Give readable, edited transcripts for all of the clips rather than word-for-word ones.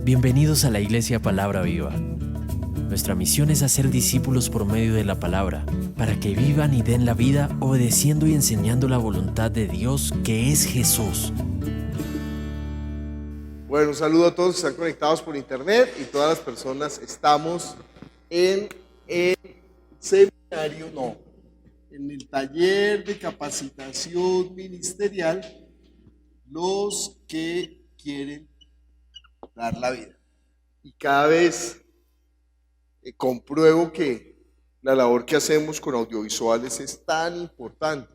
Bienvenidos a la Iglesia Palabra Viva. Nuestra misión es hacer discípulos por medio de la palabra, para que vivan y den la vida obedeciendo y enseñando la voluntad de Dios, que es Jesús. Bueno, un saludo a todos que están conectados por internet y todas las personas. Estamos en el seminario, en el taller de capacitación ministerial, los que quieren dar la vida. Y cada vez compruebo que la labor que hacemos con audiovisuales es tan importante.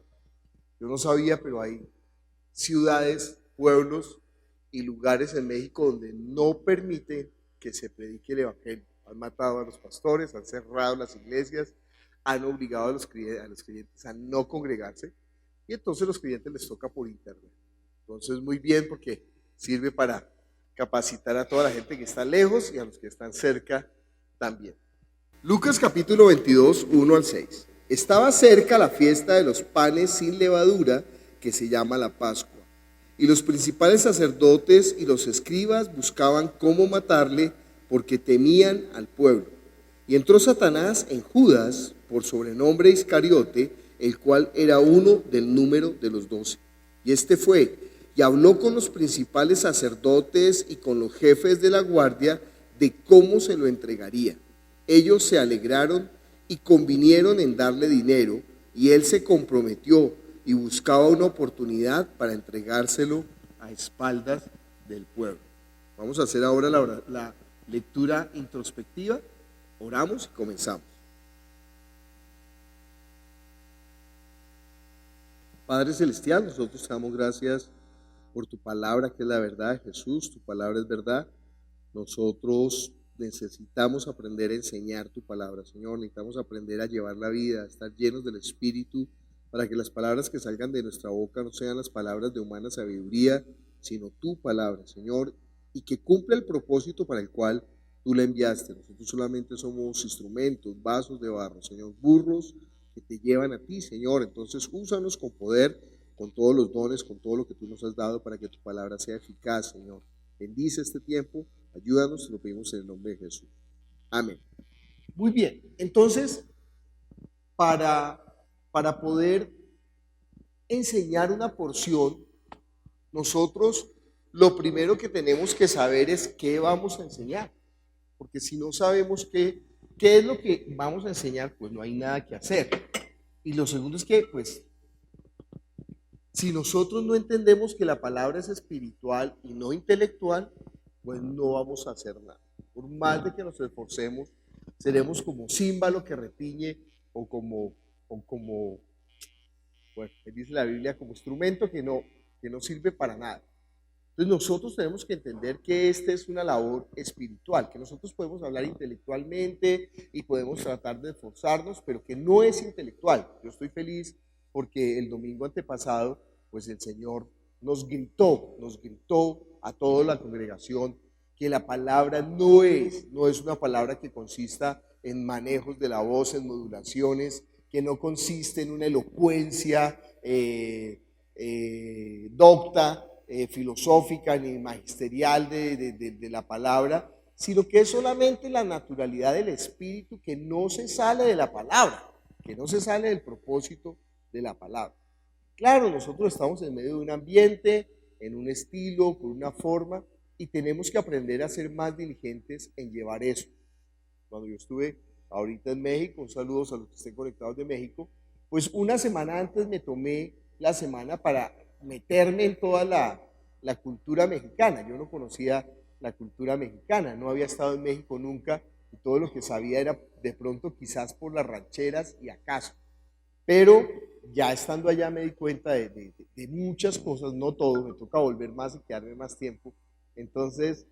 Yo no sabía, pero hay ciudades, pueblos y lugares en México donde no permiten que se predique el evangelio. Han matado a los pastores, han cerrado las iglesias, han obligado a los creyentes a no congregarse, y entonces a los creyentes les toca por internet. Entonces muy bien, porque sirve para capacitar a toda la gente que está lejos y a los que están cerca también. Lucas capítulo 22, 1 al 6. Estaba cerca la fiesta de los panes sin levadura, que se llama la Pascua. Y los principales sacerdotes y los escribas buscaban cómo matarle, porque temían al pueblo. Y entró Satanás en Judas, por sobrenombre Iscariote, el cual era uno del número de los 12. Y este fue y habló con los principales sacerdotes y con los jefes de la guardia de cómo se lo entregaría. Ellos se alegraron y convinieron en darle dinero, y él se comprometió y buscaba una oportunidad para entregárselo a espaldas del pueblo. Vamos a hacer ahora la lectura introspectiva. Oramos y comenzamos. Padre Celestial, nosotros te damos gracias por tu palabra, que es la verdad, Jesús. Tu palabra es verdad. Nosotros necesitamos aprender a enseñar tu palabra, Señor. Necesitamos aprender a llevar la vida, a estar llenos del Espíritu, para que las palabras que salgan de nuestra boca no sean las palabras de humana sabiduría, sino tu palabra, Señor, y que cumpla el propósito para el cual tú la enviaste. Nosotros solamente somos instrumentos, vasos de barro, Señor, burros que te llevan a ti, Señor. Entonces úsanos con poder, con todos los dones, con todo lo que tú nos has dado, para que tu palabra sea eficaz, Señor. Bendice este tiempo, ayúdanos, te lo pedimos en el nombre de Jesús. Amén. Muy bien, entonces, para poder enseñar una porción, nosotros lo primero que tenemos que saber es qué vamos a enseñar, porque si no sabemos qué es lo que vamos a enseñar, pues no hay nada que hacer. Y lo segundo es que, pues, si nosotros no entendemos que la palabra es espiritual y no intelectual, pues no vamos a hacer nada. Por más de que nos esforcemos, seremos como címbalo que retiñe, o como bueno, dice la Biblia, como instrumento que no sirve para nada. Entonces nosotros tenemos que entender que esta es una labor espiritual, que nosotros podemos hablar intelectualmente y podemos tratar de esforzarnos, pero que no es intelectual. Yo estoy feliz porque el domingo antepasado, pues el Señor nos gritó a toda la congregación que la palabra no es una palabra que consista en manejos de la voz, en modulaciones, que no consiste en una elocuencia docta, filosófica ni magisterial de la palabra, sino que es solamente la naturalidad del Espíritu, que no se sale de la palabra, que no se sale del propósito de la palabra. Claro, nosotros estamos en medio de un ambiente, en un estilo, con una forma, y tenemos que aprender a ser más diligentes en llevar eso. Cuando yo estuve ahorita en México, un saludo a los que estén conectados de México, pues una semana antes me tomé la semana para meterme en toda la cultura mexicana. Yo no conocía la cultura mexicana, no había estado en México nunca, y todo lo que sabía era de pronto quizás por las rancheras y acaso. Pero ya estando allá me di cuenta de muchas cosas, no todo, me toca volver más y quedarme más tiempo. Entonces,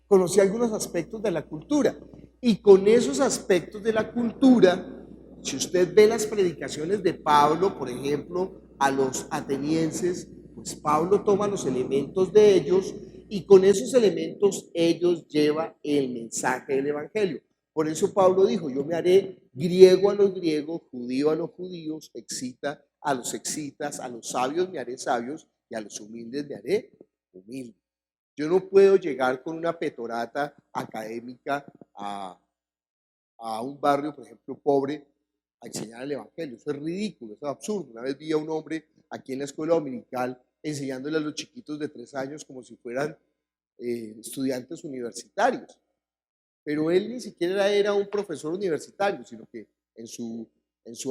conocí algunos aspectos de la cultura, y con esos aspectos de la cultura, si usted ve las predicaciones de Pablo, por ejemplo, a los atenienses, pues Pablo toma los elementos de ellos, y con esos elementos ellos llevan el mensaje del evangelio. Por eso Pablo dijo: yo me haré griego a los griegos, judío a los judíos, excita a los excitas, a los sabios me haré sabios, y a los humildes me haré humildes. Yo no puedo llegar con una petorata académica a un barrio, por ejemplo, pobre, a enseñar el Evangelio. Eso es ridículo, eso es absurdo. Una vez vi a un hombre aquí en la escuela dominical enseñándole a los chiquitos de 3 años como si fueran estudiantes universitarios. Pero él ni siquiera era un profesor universitario, sino que en su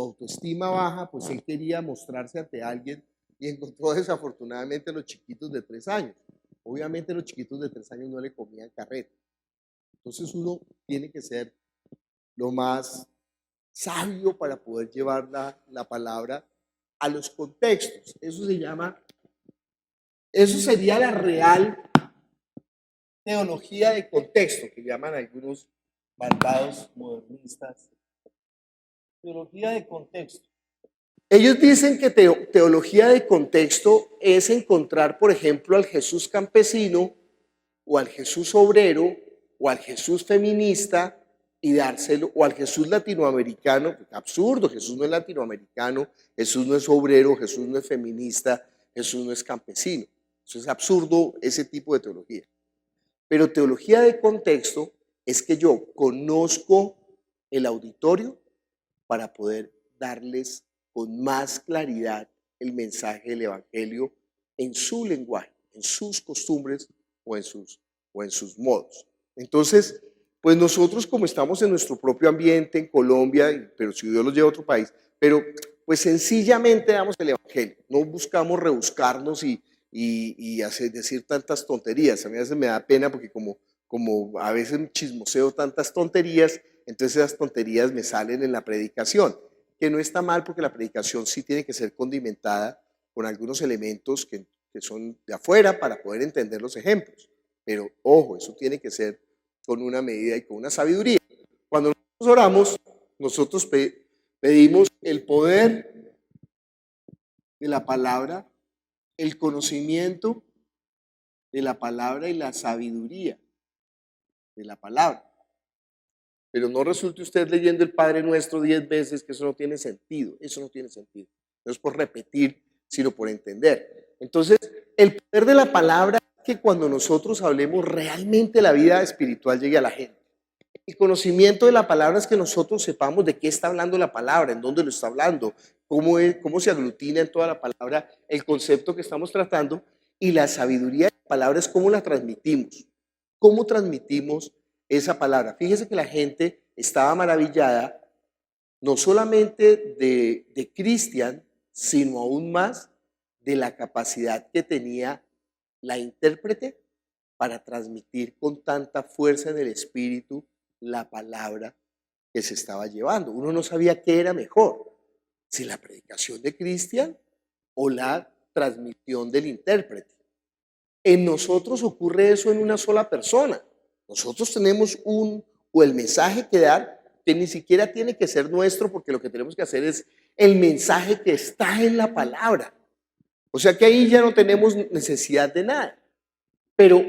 autoestima baja, pues él quería mostrarse ante alguien y encontró desafortunadamente a los chiquitos de 3 años. Obviamente los chiquitos de 3 años no le comían carreta. Entonces uno tiene que ser lo más sabio para poder llevar la palabra a los contextos. Eso sería la real teología de contexto, que llaman algunos malvados modernistas. Teología de contexto. Ellos dicen que teología de contexto es encontrar, por ejemplo, al Jesús campesino o al Jesús obrero o al Jesús feminista y dárselo, o al Jesús latinoamericano. Absurdo, Jesús no es latinoamericano, Jesús no es obrero, Jesús no es feminista, Jesús no es campesino. Eso es absurdo, ese tipo de teología. Pero teología de contexto es que yo conozco el auditorio para poder darles con más claridad el mensaje del Evangelio en su lenguaje, en sus costumbres o en sus modos. Entonces, pues nosotros como estamos en nuestro propio ambiente, en Colombia, pero si Dios los lleva a otro país, pero pues sencillamente damos el Evangelio, no buscamos rebuscarnos y decir tantas tonterías. A mí a veces me da pena porque como a veces chismoseo tantas tonterías, entonces esas tonterías me salen en la predicación, que no está mal porque la predicación sí tiene que ser condimentada con algunos elementos que son de afuera para poder entender los ejemplos. Pero ojo, eso tiene que ser con una medida y con una sabiduría. Cuando nosotros oramos, nosotros pedimos el poder de la palabra, el conocimiento de la palabra y la sabiduría de la palabra. Pero no resulte usted leyendo el Padre Nuestro 10 veces, que eso no tiene sentido. Eso no tiene sentido. No es por repetir, sino por entender. Entonces, el poder de la palabra es que cuando nosotros hablemos realmente la vida espiritual llegue a la gente. El conocimiento de la palabra es que nosotros sepamos de qué está hablando la palabra, en dónde lo está hablando, cómo se aglutina en toda la palabra el concepto que estamos tratando. Y la sabiduría de la palabra es cómo la transmitimos. ¿Cómo transmitimos esa palabra? Fíjese que la gente estaba maravillada no solamente de Cristian, sino aún más de la capacidad que tenía la intérprete para transmitir con tanta fuerza en el espíritu la palabra que se estaba llevando. Uno no sabía qué era mejor, si la predicación de Cristian o la transmisión del intérprete. En nosotros ocurre eso en una sola persona. Nosotros tenemos el mensaje que dar, que ni siquiera tiene que ser nuestro, porque lo que tenemos que hacer es el mensaje que está en la palabra. O sea que ahí ya no tenemos necesidad de nada. Pero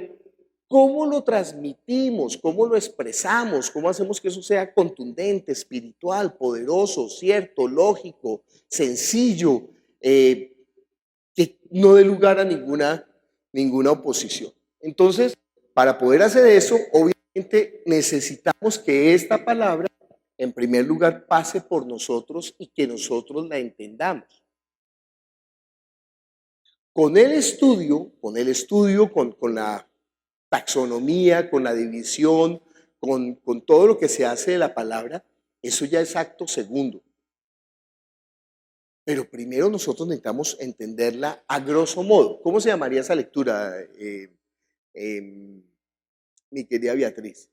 ¿cómo lo transmitimos? ¿Cómo lo expresamos? ¿Cómo hacemos que eso sea contundente, espiritual, poderoso, cierto, lógico, sencillo, que no dé lugar a ninguna oposición? Entonces, para poder hacer eso, obviamente necesitamos que esta palabra, en primer lugar, pase por nosotros y que nosotros la entendamos. Con el estudio, con la taxonomía, con la división, con todo lo que se hace de la palabra, eso ya es acto segundo. Pero primero nosotros necesitamos entenderla a grosso modo. ¿Cómo se llamaría esa lectura, mi querida Beatriz?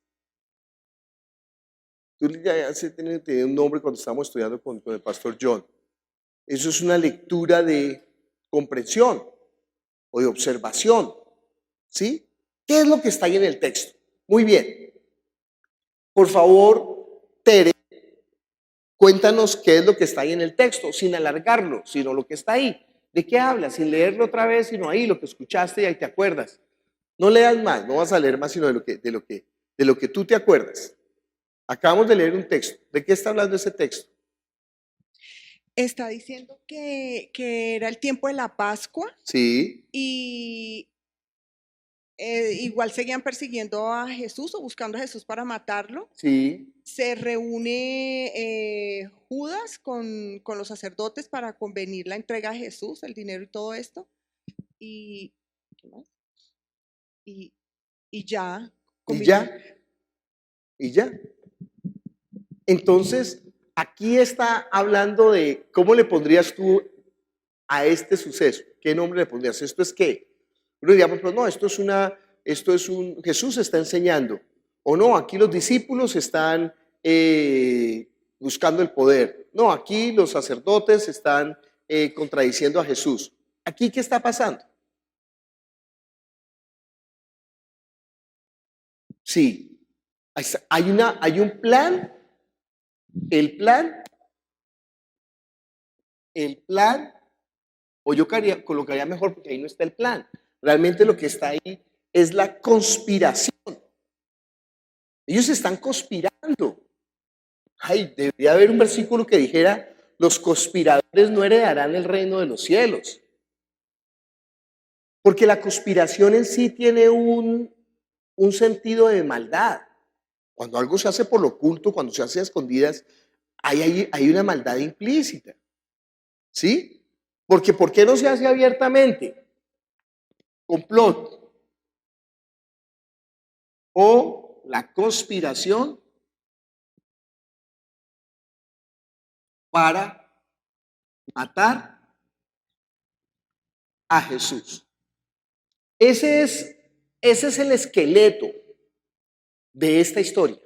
Tú ya tenías un nombre cuando estábamos estudiando con el pastor John. Eso es una lectura de comprensión o de observación. ¿Sí? ¿Qué es lo que está ahí en el texto? Muy bien. Por favor, Tere, cuéntanos qué es lo que está ahí en el texto, sin alargarlo, sino lo que está ahí. ¿De qué hablas? Sin leerlo otra vez, sino ahí, lo que escuchaste y ahí te acuerdas. No leas más, no vas a leer más, sino de lo que tú te acuerdas. Acabamos de leer un texto. ¿De qué está hablando ese texto? Está diciendo que era el tiempo de la Pascua Sí. y igual seguían persiguiendo a Jesús o buscando a Jesús para matarlo. Sí. Se reúne Judas con los sacerdotes para convenir la entrega a Jesús, el dinero y todo esto. Y, ¿qué más? Y ya. Y ya. Y ya. Entonces, aquí está hablando de cómo le pondrías tú a este suceso. ¿Qué nombre le pondrías? ¿Esto es qué? Uno diría, pero no, Jesús está enseñando. O no, aquí los discípulos están buscando el poder. No, aquí los sacerdotes están contradiciendo a Jesús. ¿Aquí qué está pasando? Sí, hay un plan. El plan, o yo colocaría mejor porque ahí no está el plan. Realmente lo que está ahí es la conspiración. Ellos están conspirando. Ay, debería haber un versículo que dijera, los conspiradores no heredarán el reino de los cielos. Porque la conspiración en sí tiene un sentido de maldad. Cuando algo se hace por lo oculto, cuando se hace a escondidas, hay una maldad implícita. ¿Sí? Porque ¿por qué no se hace abiertamente? Complot. O la conspiración para matar a Jesús. Ese es el esqueleto de esta historia.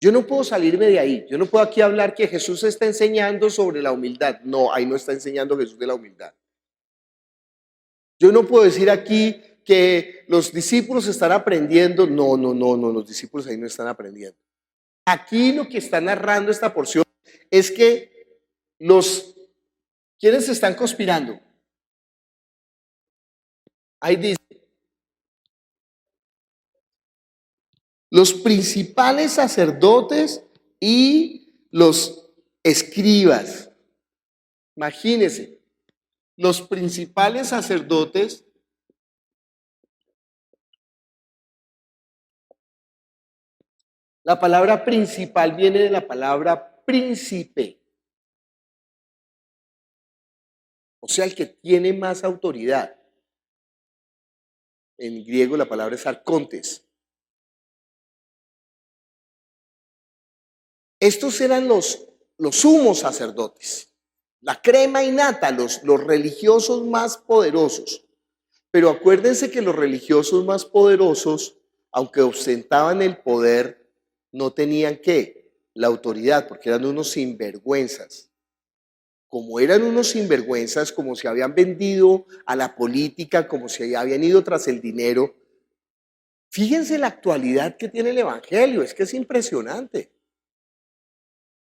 Yo no puedo salirme de ahí. Yo no puedo aquí hablar que Jesús está enseñando sobre la humildad. No, ahí no está enseñando Jesús de la humildad. Yo no puedo decir aquí que los discípulos están aprendiendo. No, los discípulos ahí no están aprendiendo. Aquí lo que está narrando esta porción es que ¿quiénes están conspirando? Ahí dice, los principales sacerdotes y los escribas. Imagínense, los principales sacerdotes la palabra principal viene de la palabra príncipe. O sea, el que tiene más autoridad. En griego la palabra es arcontes. Estos eran los sumos sacerdotes, la crema innata, los religiosos más poderosos. Pero acuérdense que los religiosos más poderosos, aunque ostentaban el poder, no tenían ¿qué? La autoridad, porque eran unos sinvergüenzas. Como eran unos sinvergüenzas, como se habían vendido a la política, como se habían ido tras el dinero. Fíjense la actualidad que tiene el Evangelio, es que es impresionante.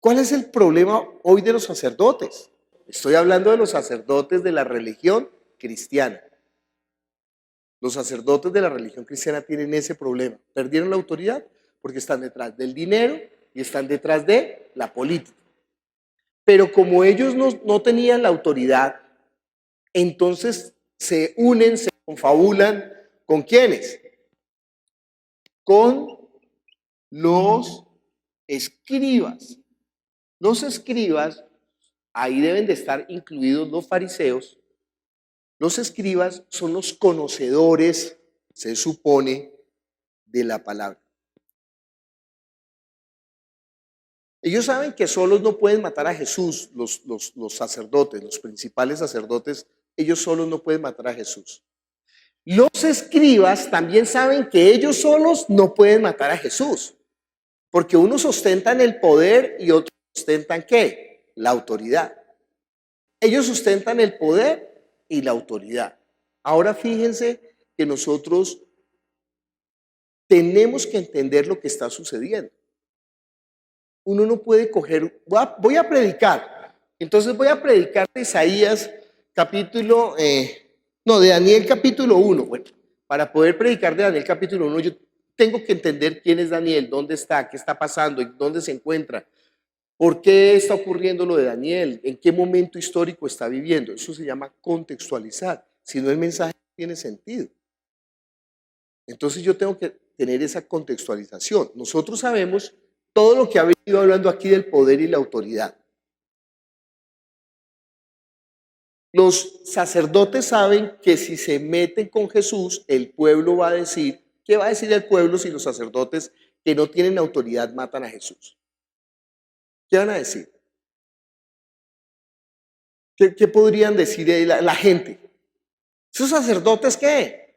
¿Cuál es el problema hoy de los sacerdotes? Estoy hablando de los sacerdotes de la religión cristiana. Los sacerdotes de la religión cristiana tienen ese problema. Perdieron la autoridad porque están detrás del dinero y están detrás de la política. Pero como ellos no tenían la autoridad, entonces se unen, se confabulan. ¿Con quiénes? Con los escribas. Los escribas, ahí deben de estar incluidos los fariseos. Los escribas son los conocedores, se supone, de la palabra. Ellos saben que solos no pueden matar a Jesús, los sacerdotes, los principales sacerdotes, ellos solos no pueden matar a Jesús. Los escribas también saben que ellos solos no pueden matar a Jesús, porque unos ostentan el poder y otros ostentan ¿qué? La autoridad. Ellos sustentan el poder y la autoridad. Ahora fíjense que nosotros tenemos que entender lo que está sucediendo. Uno no puede coger, voy a predicar, entonces voy a predicar de Isaías capítulo, de Daniel capítulo 1. Bueno, para poder predicar de Daniel capítulo 1 yo tengo que entender quién es Daniel, dónde está, qué está pasando, dónde se encuentra. ¿Por qué está ocurriendo lo de Daniel? ¿En qué momento histórico está viviendo? Eso se llama contextualizar. Si no, el mensaje no tiene sentido. Entonces yo tengo que tener esa contextualización. Nosotros sabemos todo lo que ha venido hablando aquí del poder y la autoridad. Los sacerdotes saben que si se meten con Jesús, el pueblo va a decir, ¿qué va a decir el pueblo si los sacerdotes que no tienen autoridad matan a Jesús? ¿Qué van a decir? ¿Qué podrían decir la gente? ¿Esos sacerdotes qué?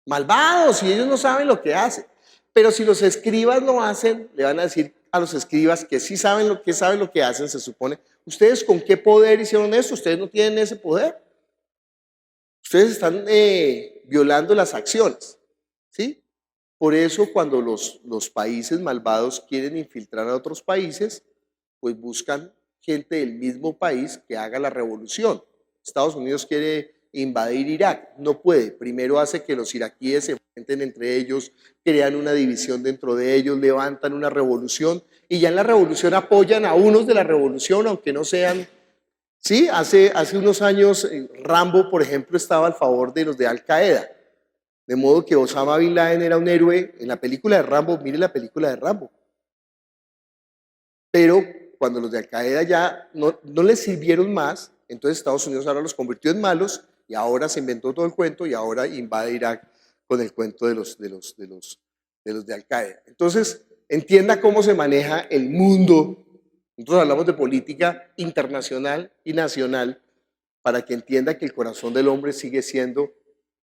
Malvados, y ellos no saben lo que hacen. Pero si los escribas lo hacen, le van a decir a los escribas que sí saben lo que hacen, se supone. ¿Ustedes con qué poder hicieron esto? Ustedes no tienen ese poder. Ustedes están violando las acciones, ¿sí? Por eso cuando los países malvados quieren infiltrar a otros países, pues buscan gente del mismo país que haga la revolución. Estados Unidos quiere invadir Irak, no puede. Primero hace que los iraquíes se enfrenten entre ellos, crean una división dentro de ellos, levantan una revolución y ya en la revolución apoyan a unos de la revolución, aunque no sean. Sí, hace unos años Rambo, por ejemplo, estaba a favor de los de Al Qaeda. De modo que Osama Bin Laden era un héroe en la película de Rambo, mire la película de Rambo. Pero cuando los de Al Qaeda ya no les sirvieron más, entonces Estados Unidos ahora los convirtió en malos y ahora se inventó todo el cuento y ahora invade Irak con el cuento de los de Al Qaeda. Entonces, entienda cómo se maneja el mundo. Nosotros hablamos de política internacional y nacional para que entienda que el corazón del hombre sigue siendo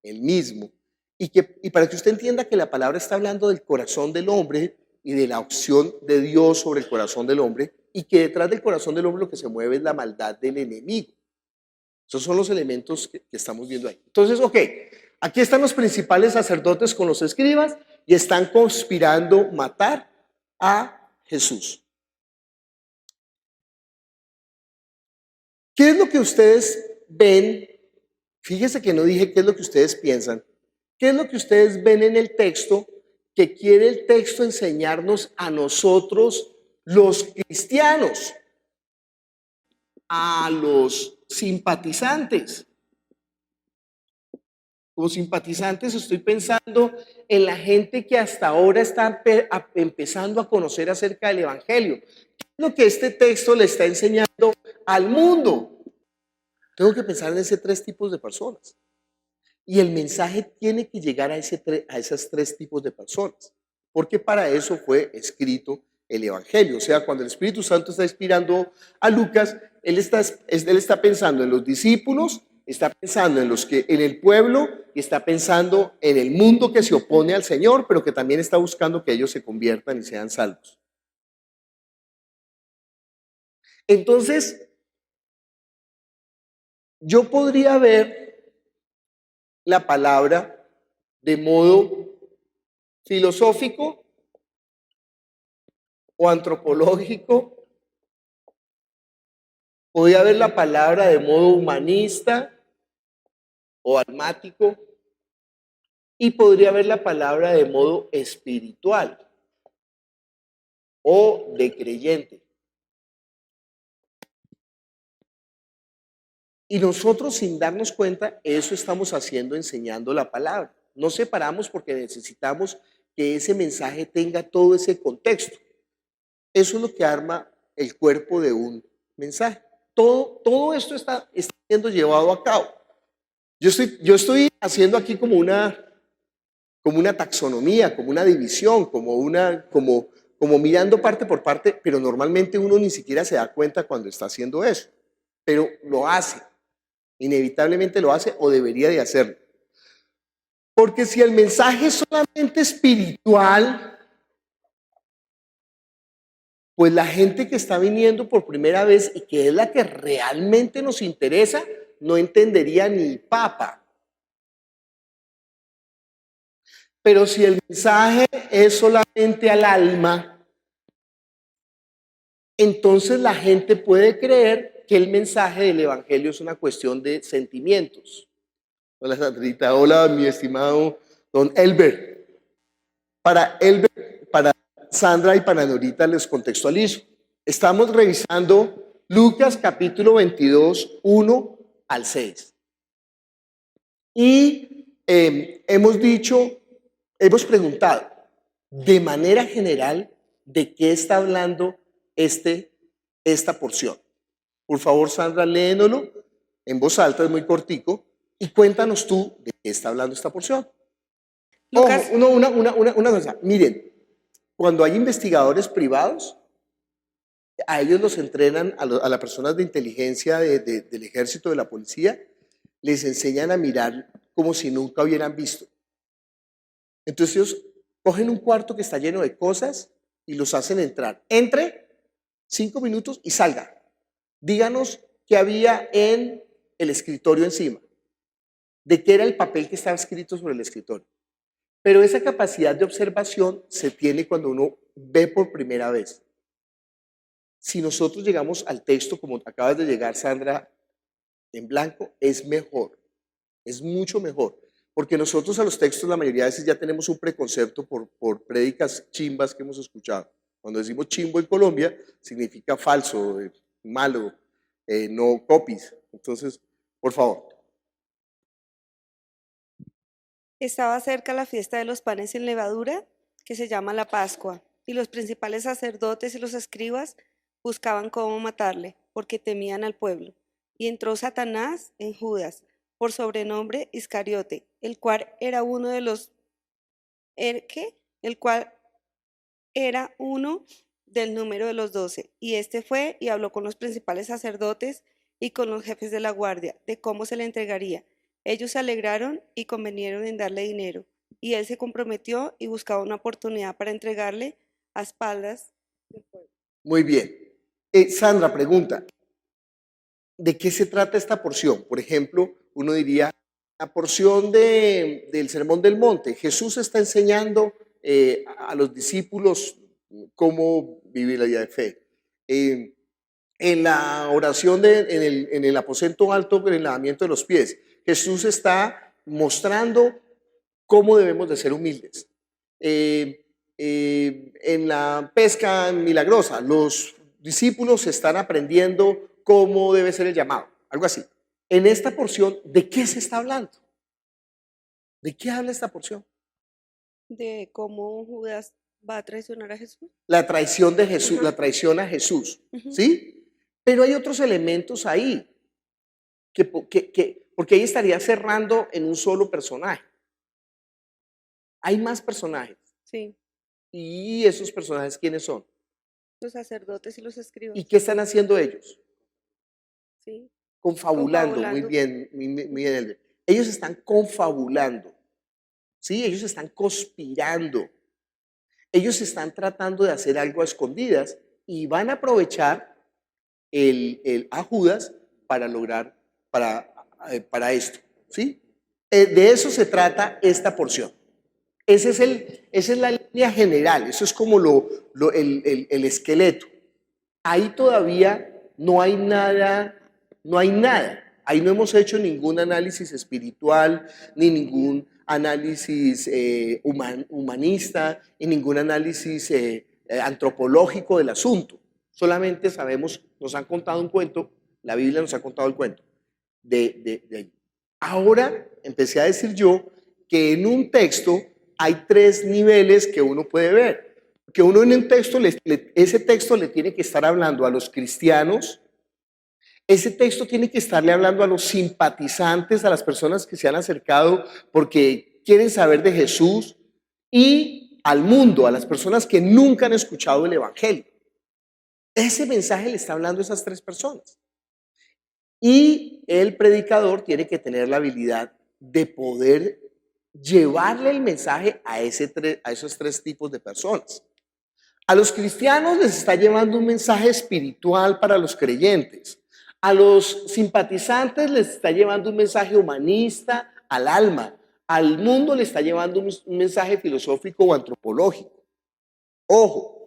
el mismo. Y para que usted entienda que la palabra está hablando del corazón del hombre y de la opción de Dios sobre el corazón del hombre, y que detrás del corazón del hombre lo que se mueve es la maldad del enemigo. Esos son los elementos que estamos viendo ahí. Entonces, ok, aquí están los principales sacerdotes con los escribas y están conspirando matar a Jesús. ¿Qué es lo que ustedes ven? Fíjese que no dije qué es lo que ustedes piensan. ¿Qué es lo que ustedes ven en el texto que quiere el texto enseñarnos a nosotros, los cristianos, a los simpatizantes? Como simpatizantes estoy pensando en la gente que hasta ahora está empezando a conocer acerca del Evangelio. ¿Qué es lo que este texto le está enseñando al mundo? Tengo que pensar en esos tres tipos de personas. Y el mensaje tiene que llegar a esos tres tipos de personas, porque para eso fue escrito el Evangelio. O sea, cuando el Espíritu Santo está inspirando a Lucas, él está pensando en los discípulos, está pensando en el pueblo y está pensando en el mundo que se opone al Señor, pero que también está buscando que ellos se conviertan y sean salvos. Entonces, yo podría ver la palabra de modo filosófico o antropológico, podría ver la palabra de modo humanista o almático y podría ver la palabra de modo espiritual o de creyente. Y nosotros, sin darnos cuenta, eso estamos haciendo enseñando la palabra. Nos separamos porque necesitamos que ese mensaje tenga todo ese contexto. Eso es lo que arma el cuerpo de un mensaje. Todo esto está siendo llevado a cabo. Yo estoy haciendo aquí como una taxonomía, como una división, como mirando parte por parte, pero normalmente uno ni siquiera se da cuenta cuando está haciendo eso. Pero lo hace. Inevitablemente lo hace o debería de hacerlo. Porque si el mensaje es solamente espiritual, pues la gente que está viniendo por primera vez y que es la que realmente nos interesa, no entendería ni papa. Pero si el mensaje es solamente al alma, entonces la gente puede creer que el mensaje del Evangelio es una cuestión de sentimientos. Hola Sandrita, hola mi estimado don Elber. Para Sandra y para Norita les contextualizo. Estamos revisando Lucas capítulo 22, 1 al 6. Y hemos dicho hemos preguntado de manera general de qué está hablando esta porción. Por favor, Sandra, léenoslo en voz alta, es muy cortico, y cuéntanos tú de qué está hablando esta porción. Lucas, Ojo, una cosa, miren, cuando hay investigadores privados, a ellos los entrenan, a las personas de inteligencia del ejército, de la policía, les enseñan a mirar como si nunca hubieran visto. Entonces ellos cogen un cuarto que está lleno de cosas y los hacen entrar. Entre 5 minutos y salga. Díganos qué había en el escritorio encima. De qué era el papel que estaba escrito sobre el escritorio. Pero esa capacidad de observación se tiene cuando uno ve por primera vez. Si nosotros llegamos al texto, como acabas de llegar, Sandra, en blanco, es mejor. Es mucho mejor. Porque nosotros a los textos la mayoría de veces ya tenemos un preconcepto por prédicas chimbas que hemos escuchado. Cuando decimos chimbo en Colombia, significa falso, malo, no copies. Entonces, por favor. estaba cerca la fiesta de los panes sin levadura, que se llama la Pascua, y los principales sacerdotes y los escribas buscaban cómo matarle, porque temían al pueblo. Y entró Satanás en Judas, por sobrenombre Iscariote, el cual era uno de los el cual era uno del número de los 12. Y este fue y habló con los principales sacerdotes y con los jefes de la guardia de cómo se le entregaría. Ellos se alegraron y convinieron en darle dinero. Y él se comprometió y buscaba una oportunidad para entregarle a espaldas del pueblo. Muy bien. Sandra pregunta, ¿de qué se trata esta porción? Por ejemplo, uno diría, la porción del Sermón del Monte. Jesús está enseñando a los discípulos cómo vivir la vida de fe. En la oración en el aposento alto, en el lavamiento de los pies, Jesús está mostrando cómo debemos de ser humildes. En la pesca milagrosa, los discípulos están aprendiendo cómo debe ser el llamado, algo así. En esta porción, ¿de qué se está hablando? ¿De qué habla esta porción? De cómo Judas va a traicionar a Jesús. La traición de Jesús, la traición a Jesús, ¿sí? Pero hay otros elementos ahí, porque ahí estaría cerrando en un solo personaje. Hay más personajes. Sí, ¿Y esos personajes quiénes son? los sacerdotes y los escribas. ¿Y qué están haciendo ellos? Sí, Confabulando, muy Confabulando. bien, muy bien, Elder. Ellos están confabulando, ¿sí? Ellos están conspirando. Ellos están tratando de hacer algo a escondidas y van a aprovechar a Judas para lograr, para esto, ¿sí? De eso se trata esta porción. Esa es la línea general, eso es como el esqueleto. Ahí todavía no hay nada. Ahí no hemos hecho ningún análisis espiritual, ni ningún análisis humanista, ni ningún análisis antropológico del asunto. Solamente sabemos, nos han contado un cuento, la Biblia nos ha contado el cuento de allí. Ahora empecé a decir yo que en un texto hay 3 niveles que uno puede ver. Que uno en un texto, ese texto le tiene que estar hablando a los cristianos. Ese texto tiene que estarle hablando a los simpatizantes, a las personas que se han acercado porque quieren saber de Jesús, y al mundo, a las personas que nunca han escuchado el Evangelio. Ese mensaje le está hablando a esas 3 personas. Y el predicador tiene que tener la habilidad de poder llevarle el mensaje a esos 3 tipos de personas. A los cristianos les está llevando un mensaje espiritual para los creyentes. A los simpatizantes les está llevando un mensaje humanista al alma. Al mundo le está llevando un mensaje filosófico o antropológico. Ojo,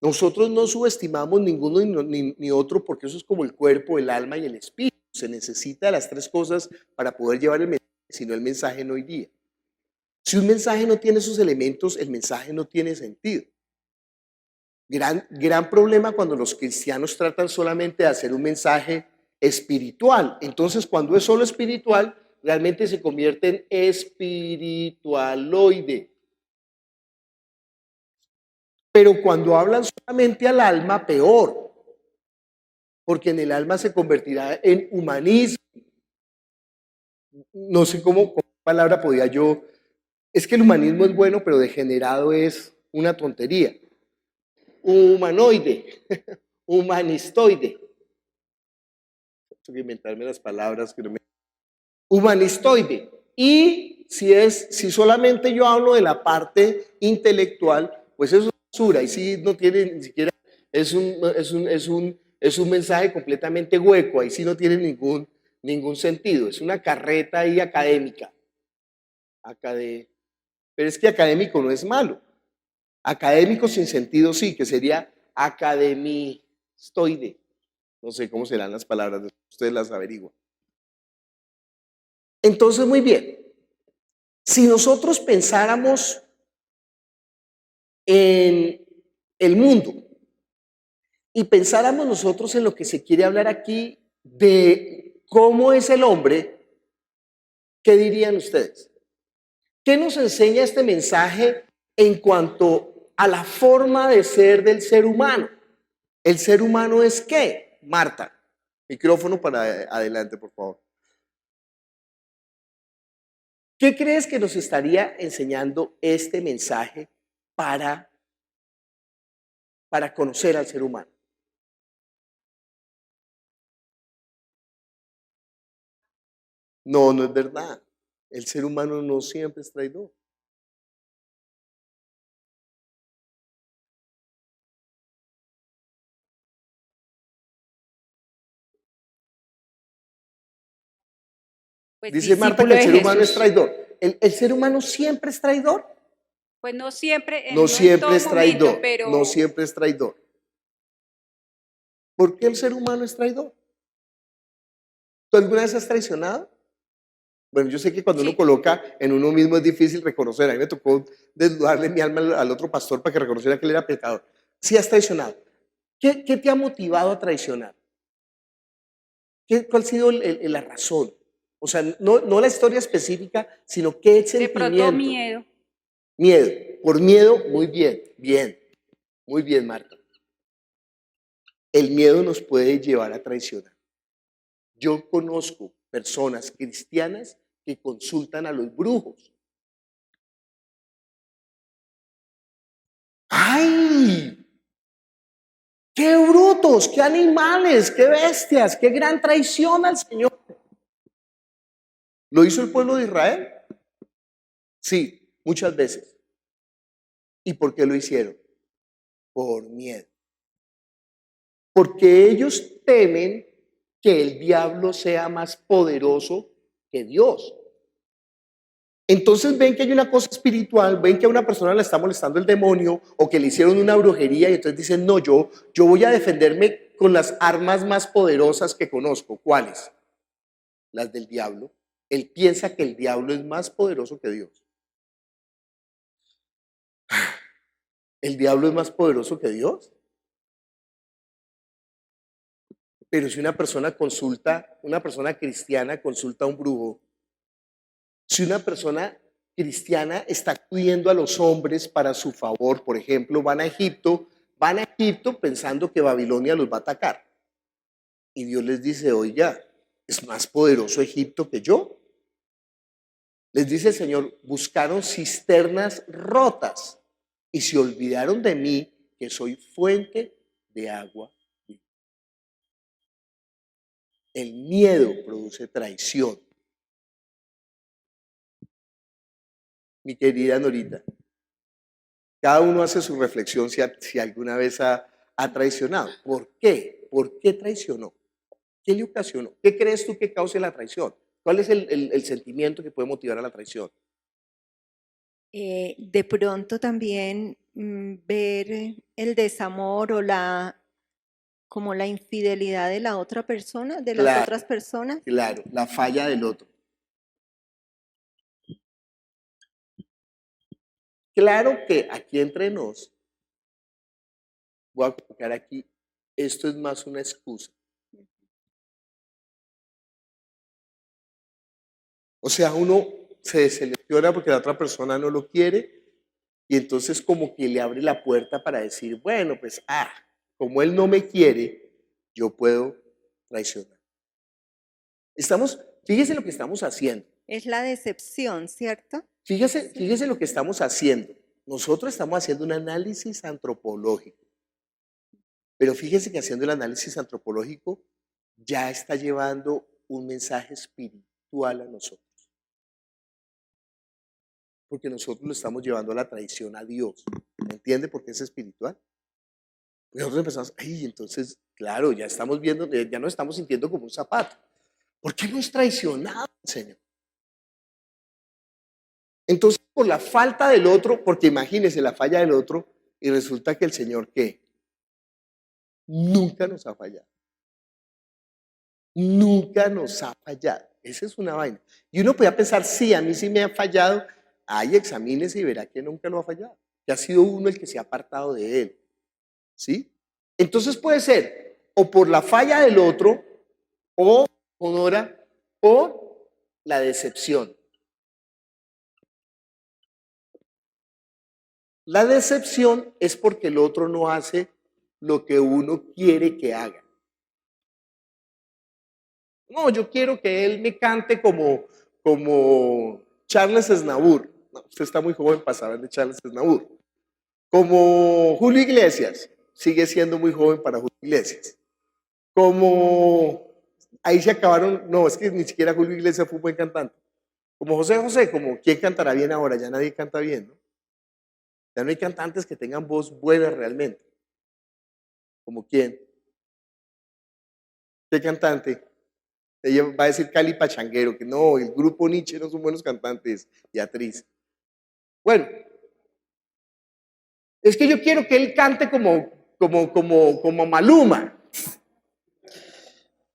nosotros no subestimamos ninguno ni otro, porque eso es como el cuerpo, el alma y el espíritu. Se necesita de las 3 cosas para poder llevar el mensaje, si no el mensaje no iría. Si un mensaje no tiene esos elementos, el mensaje no tiene sentido. Gran problema cuando los cristianos tratan solamente de hacer un mensaje espiritual. Entonces, cuando es solo espiritual, realmente se convierte en espiritualoide. Pero cuando hablan solamente al alma, peor, porque en el alma se convertirá en humanismo. No sé qué palabra podía yo. Es que el humanismo es bueno, pero degenerado es una tontería. Humanoide, humanistoide. Tengo que inventarme las palabras que no me. Humanistoide. Y si solamente yo hablo de la parte intelectual, pues eso es basura. Y si no tiene ni siquiera, es un mensaje completamente hueco. Ahí sí no tiene ningún sentido. Es una carreta ahí académica. Pero es que académico no es malo. Académico sin sentido sí, que sería academistoide. No sé cómo serán las palabras, ustedes las averiguan. Entonces, muy bien. Si nosotros pensáramos en el mundo y pensáramos nosotros en lo que se quiere hablar aquí de cómo es el hombre, ¿qué dirían ustedes? ¿Qué nos enseña este mensaje en cuanto a la forma de ser del ser humano? ¿El ser humano es qué? Marta, micrófono para adelante, por favor. ¿Qué crees que nos estaría enseñando este mensaje para conocer al ser humano? No, no es verdad. El ser humano no siempre es traidor. Pues Dice Marta que discípulo el de ser humano es Jesús. traidor. ¿El ser humano siempre es traidor? Pues no siempre, No no en siempre todo es momento, traidor. No pero siempre es traidor. ¿Por qué el ser humano es traidor? ¿Tú alguna vez has traicionado? Bueno, yo sé que cuando uno sí. coloca en uno mismo es difícil reconocer. A mí me tocó desnudarle mi alma al otro pastor para que reconociera que él era pecador. Sí has traicionado. ¿Qué te ha motivado a traicionar? ¿Cuál ha sido la razón? O sea, no la historia específica, sino qué De pronto sentimiento. miedo. Miedo. Por miedo, muy bien, muy bien, Marta. El miedo nos puede llevar a traicionar. Yo conozco personas cristianas que consultan a los brujos. ¡Ay! ¡Qué brutos! ¡Qué animales! ¡Qué bestias! ¡Qué gran traición al Señor! ¿Lo hizo el pueblo de Israel? Sí, muchas veces. ¿Y por qué lo hicieron? Por miedo. Porque ellos temen que el diablo sea más poderoso que Dios. Entonces ven que hay una cosa espiritual, ven que a una persona le está molestando el demonio o que le hicieron una brujería y entonces dicen, no, yo voy a defenderme con las armas más poderosas que conozco. ¿Cuáles? Las del diablo. Él piensa que el diablo es más poderoso que Dios. ¿El diablo es más poderoso que Dios? Pero si una persona cristiana consulta a un brujo, si una persona cristiana está acudiendo a los hombres para su favor, por ejemplo, van a Egipto pensando que Babilonia los va a atacar. Y Dios les dice, oiga, ¿es más poderoso Egipto que yo? Les dice el Señor, buscaron cisternas rotas y se olvidaron de mí, que soy fuente de agua. El miedo produce traición. Mi querida Norita, cada uno hace su reflexión si alguna vez ha traicionado. ¿Por qué? ¿Por qué traicionó? ¿Qué le ocasionó? ¿Qué crees tú que cause la traición? ¿Cuál es el sentimiento que puede motivar a la traición? De pronto también ver el desamor o como la infidelidad de la otra persona, de las Claro, otras personas. claro, la falla del otro. Claro que aquí entre nos, voy a colocar aquí, esto es más una excusa. O sea, uno se deselecciona porque la otra persona no lo quiere Y entonces como que le abre la puerta para decir, bueno, pues, como él no me quiere, yo puedo traicionar. Fíjese lo que estamos haciendo. Es la decepción, ¿cierto? Fíjese lo que estamos haciendo. Nosotros estamos haciendo un análisis antropológico. Pero fíjese que haciendo el análisis antropológico ya está llevando un mensaje espiritual a nosotros. Porque nosotros lo estamos llevando a la traición a Dios. ¿Me entiende por qué es espiritual? Nosotros empezamos, entonces, claro, ya estamos viendo, ya nos estamos sintiendo como un zapato. ¿Por qué nos traicionado el Señor? Entonces, por la falta del otro, porque imagínense la falla del otro, y resulta que el Señor, ¿qué? Nunca nos ha fallado. Nunca nos ha fallado. Esa es una vaina. Y uno podía pensar, sí, a mí sí me ha fallado. Examínese y verá que nunca lo ha fallado. Que ha sido uno el que se ha apartado de él. ¿Sí? Entonces puede ser o por la falla del otro, o, Honora, por la decepción. La decepción es porque el otro no hace lo que uno quiere que haga. No, yo quiero que él me cante como Charles Aznavour. No, usted está muy joven para saber de Charles Aznavour. Como Julio Iglesias. Sigue siendo muy joven para Julio Iglesias. Ahí se acabaron. No, es que ni siquiera Julio Iglesias fue un buen cantante. Como José José, ¿quién cantará bien ahora? Ya nadie canta bien, ¿no? Ya no hay cantantes que tengan voz buena realmente. ¿Como quién? ¿Qué cantante? Ella va a decir Cali Pachanguero, que no, el grupo Nietzsche no son buenos cantantes, Beatriz. Bueno, es que yo quiero que él cante como Maluma.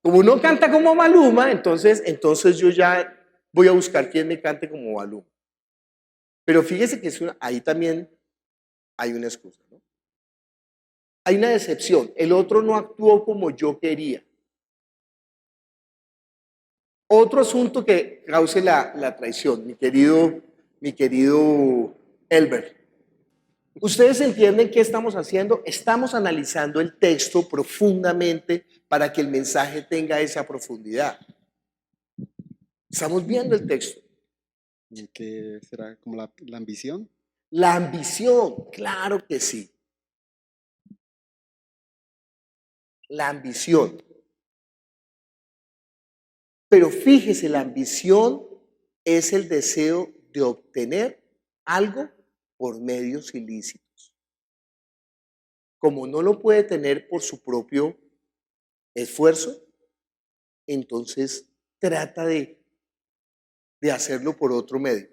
Como no canta como Maluma, entonces yo ya voy a buscar quién me cante como Maluma. Pero fíjese que ahí también hay una excusa, ¿no? Hay una decepción. El otro no actuó como yo quería. Otro asunto que cause la traición, mi querido Elber. ¿Ustedes entienden qué estamos haciendo? Estamos analizando el texto profundamente para que el mensaje tenga esa profundidad. Estamos viendo el texto. ¿Y qué será como la ambición? La ambición, claro que sí. La ambición. Pero fíjese, la ambición es el deseo de obtener algo por medios ilícitos. Como no lo puede tener por su propio esfuerzo, entonces trata de hacerlo por otro medio.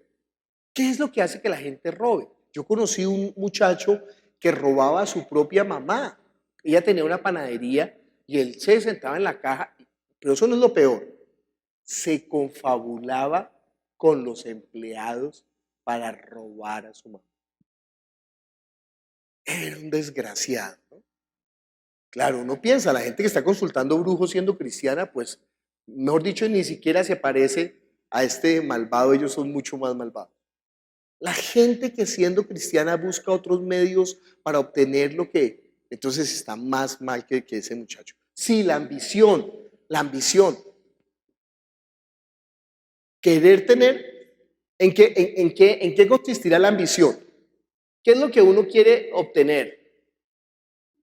¿Qué es lo que hace que la gente robe? Yo conocí un muchacho que robaba a su propia mamá. Ella tenía una panadería y él se sentaba en la caja, pero eso no es lo peor. Se confabulaba con los empleados para robar a su mamá. Era un desgraciado, ¿no? Claro, uno piensa, la gente que está consultando brujos siendo cristiana, pues, mejor dicho, ni siquiera se parece a este malvado, ellos son mucho más malvados. La gente que siendo cristiana busca otros medios para obtener lo que, entonces está más mal que ese muchacho. Sí, la ambición. Querer tener, ¿en qué consistirá la ambición? ¿Qué es lo que uno quiere obtener?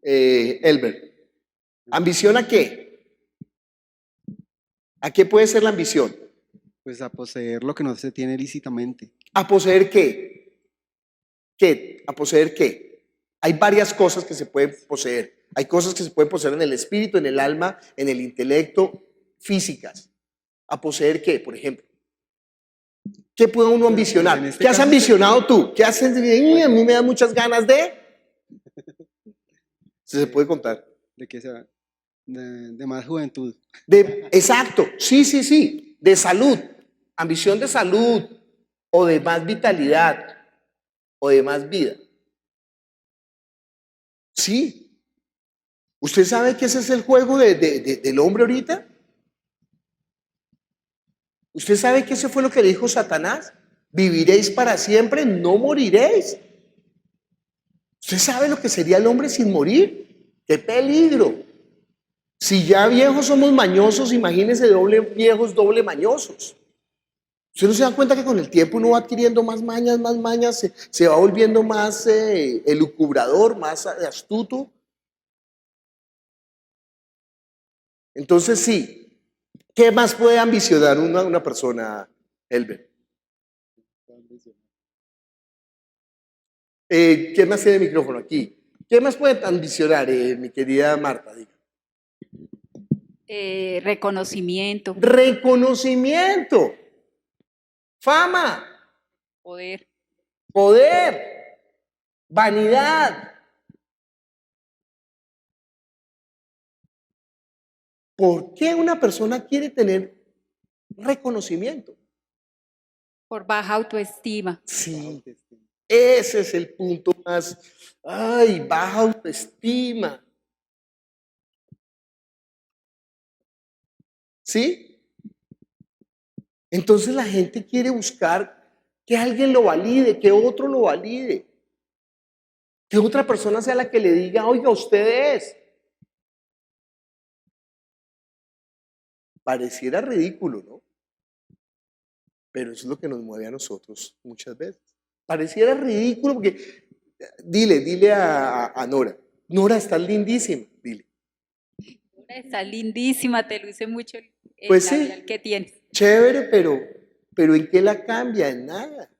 Elber. ¿Ambición a qué? ¿A qué puede ser la ambición? Pues a poseer lo que no se tiene lícitamente. ¿A poseer qué? ¿A poseer qué? Hay varias cosas que se pueden poseer. Hay cosas que se pueden poseer en el espíritu, en el alma, en el intelecto, físicas. ¿A poseer qué, por ejemplo? ¿Qué puede uno ambicionar? ¿Qué has ambicionado tú? ¿Qué haces? A mí me da muchas ganas de... ¿Se puede contar? ¿De qué sea? De más juventud. Exacto, sí. De salud. Ambición de salud. O de más vitalidad. O de más vida. Sí. ¿Usted sabe que ese es el juego del hombre ahorita? ¿Usted sabe que eso fue lo que dijo Satanás? Viviréis para siempre, no moriréis. ¿Usted sabe lo que sería el hombre sin morir? ¡Qué peligro! Si ya viejos somos mañosos, imagínense viejos doble mañosos. ¿Usted no se da cuenta que con el tiempo uno va adquiriendo más mañas, se va volviendo más elucubrador, más astuto? Entonces sí, ¿qué más puede ambicionar una persona, Elber? ¿Quién más tiene el micrófono aquí? ¿Qué más puede ambicionar, mi querida Marta? Diga. Reconocimiento, Reconocimiento, fama, poder. poder, vanidad. ¿Por qué una persona quiere tener reconocimiento? Por baja autoestima. Sí, ese es el punto más, baja autoestima. ¿Sí? Entonces la gente quiere buscar que alguien lo valide, que otro lo valide, que otra persona sea la que le diga, oiga, usted es. Pareciera ridículo, ¿no? Pero eso es lo que nos mueve a nosotros muchas veces. Pareciera ridículo porque, dile a Nora, Nora, estás lindísima, dile. Está lindísima, te luce mucho el Pues sí. labial que tienes. Chévere, pero ¿en qué la cambia? En nada.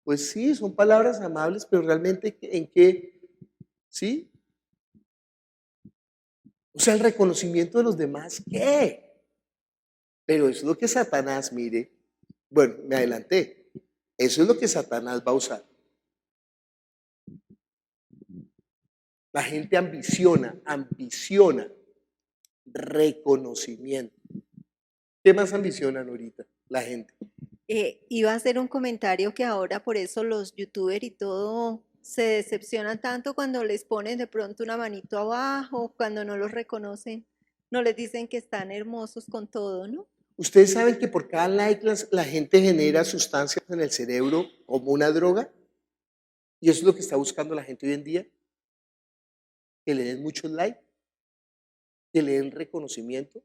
Pues sí, son palabras amables, pero realmente ¿en qué? ¿Sí? O sea, el reconocimiento de los demás, ¿qué? Pero eso es lo que Satanás, mire, bueno, me adelanté, eso es lo que Satanás va a usar. La gente ambiciona reconocimiento. ¿Qué más ambicionan ahorita la gente? Iba a hacer un comentario que ahora por eso los youtubers y todo se decepcionan tanto cuando les ponen de pronto una manito abajo, cuando no los reconocen, no les dicen que están hermosos con todo, ¿no? ¿Ustedes saben que por cada like la gente genera sustancias en el cerebro como una droga? Y eso es lo que está buscando la gente hoy en día. Que le den muchos likes, que le den reconocimiento.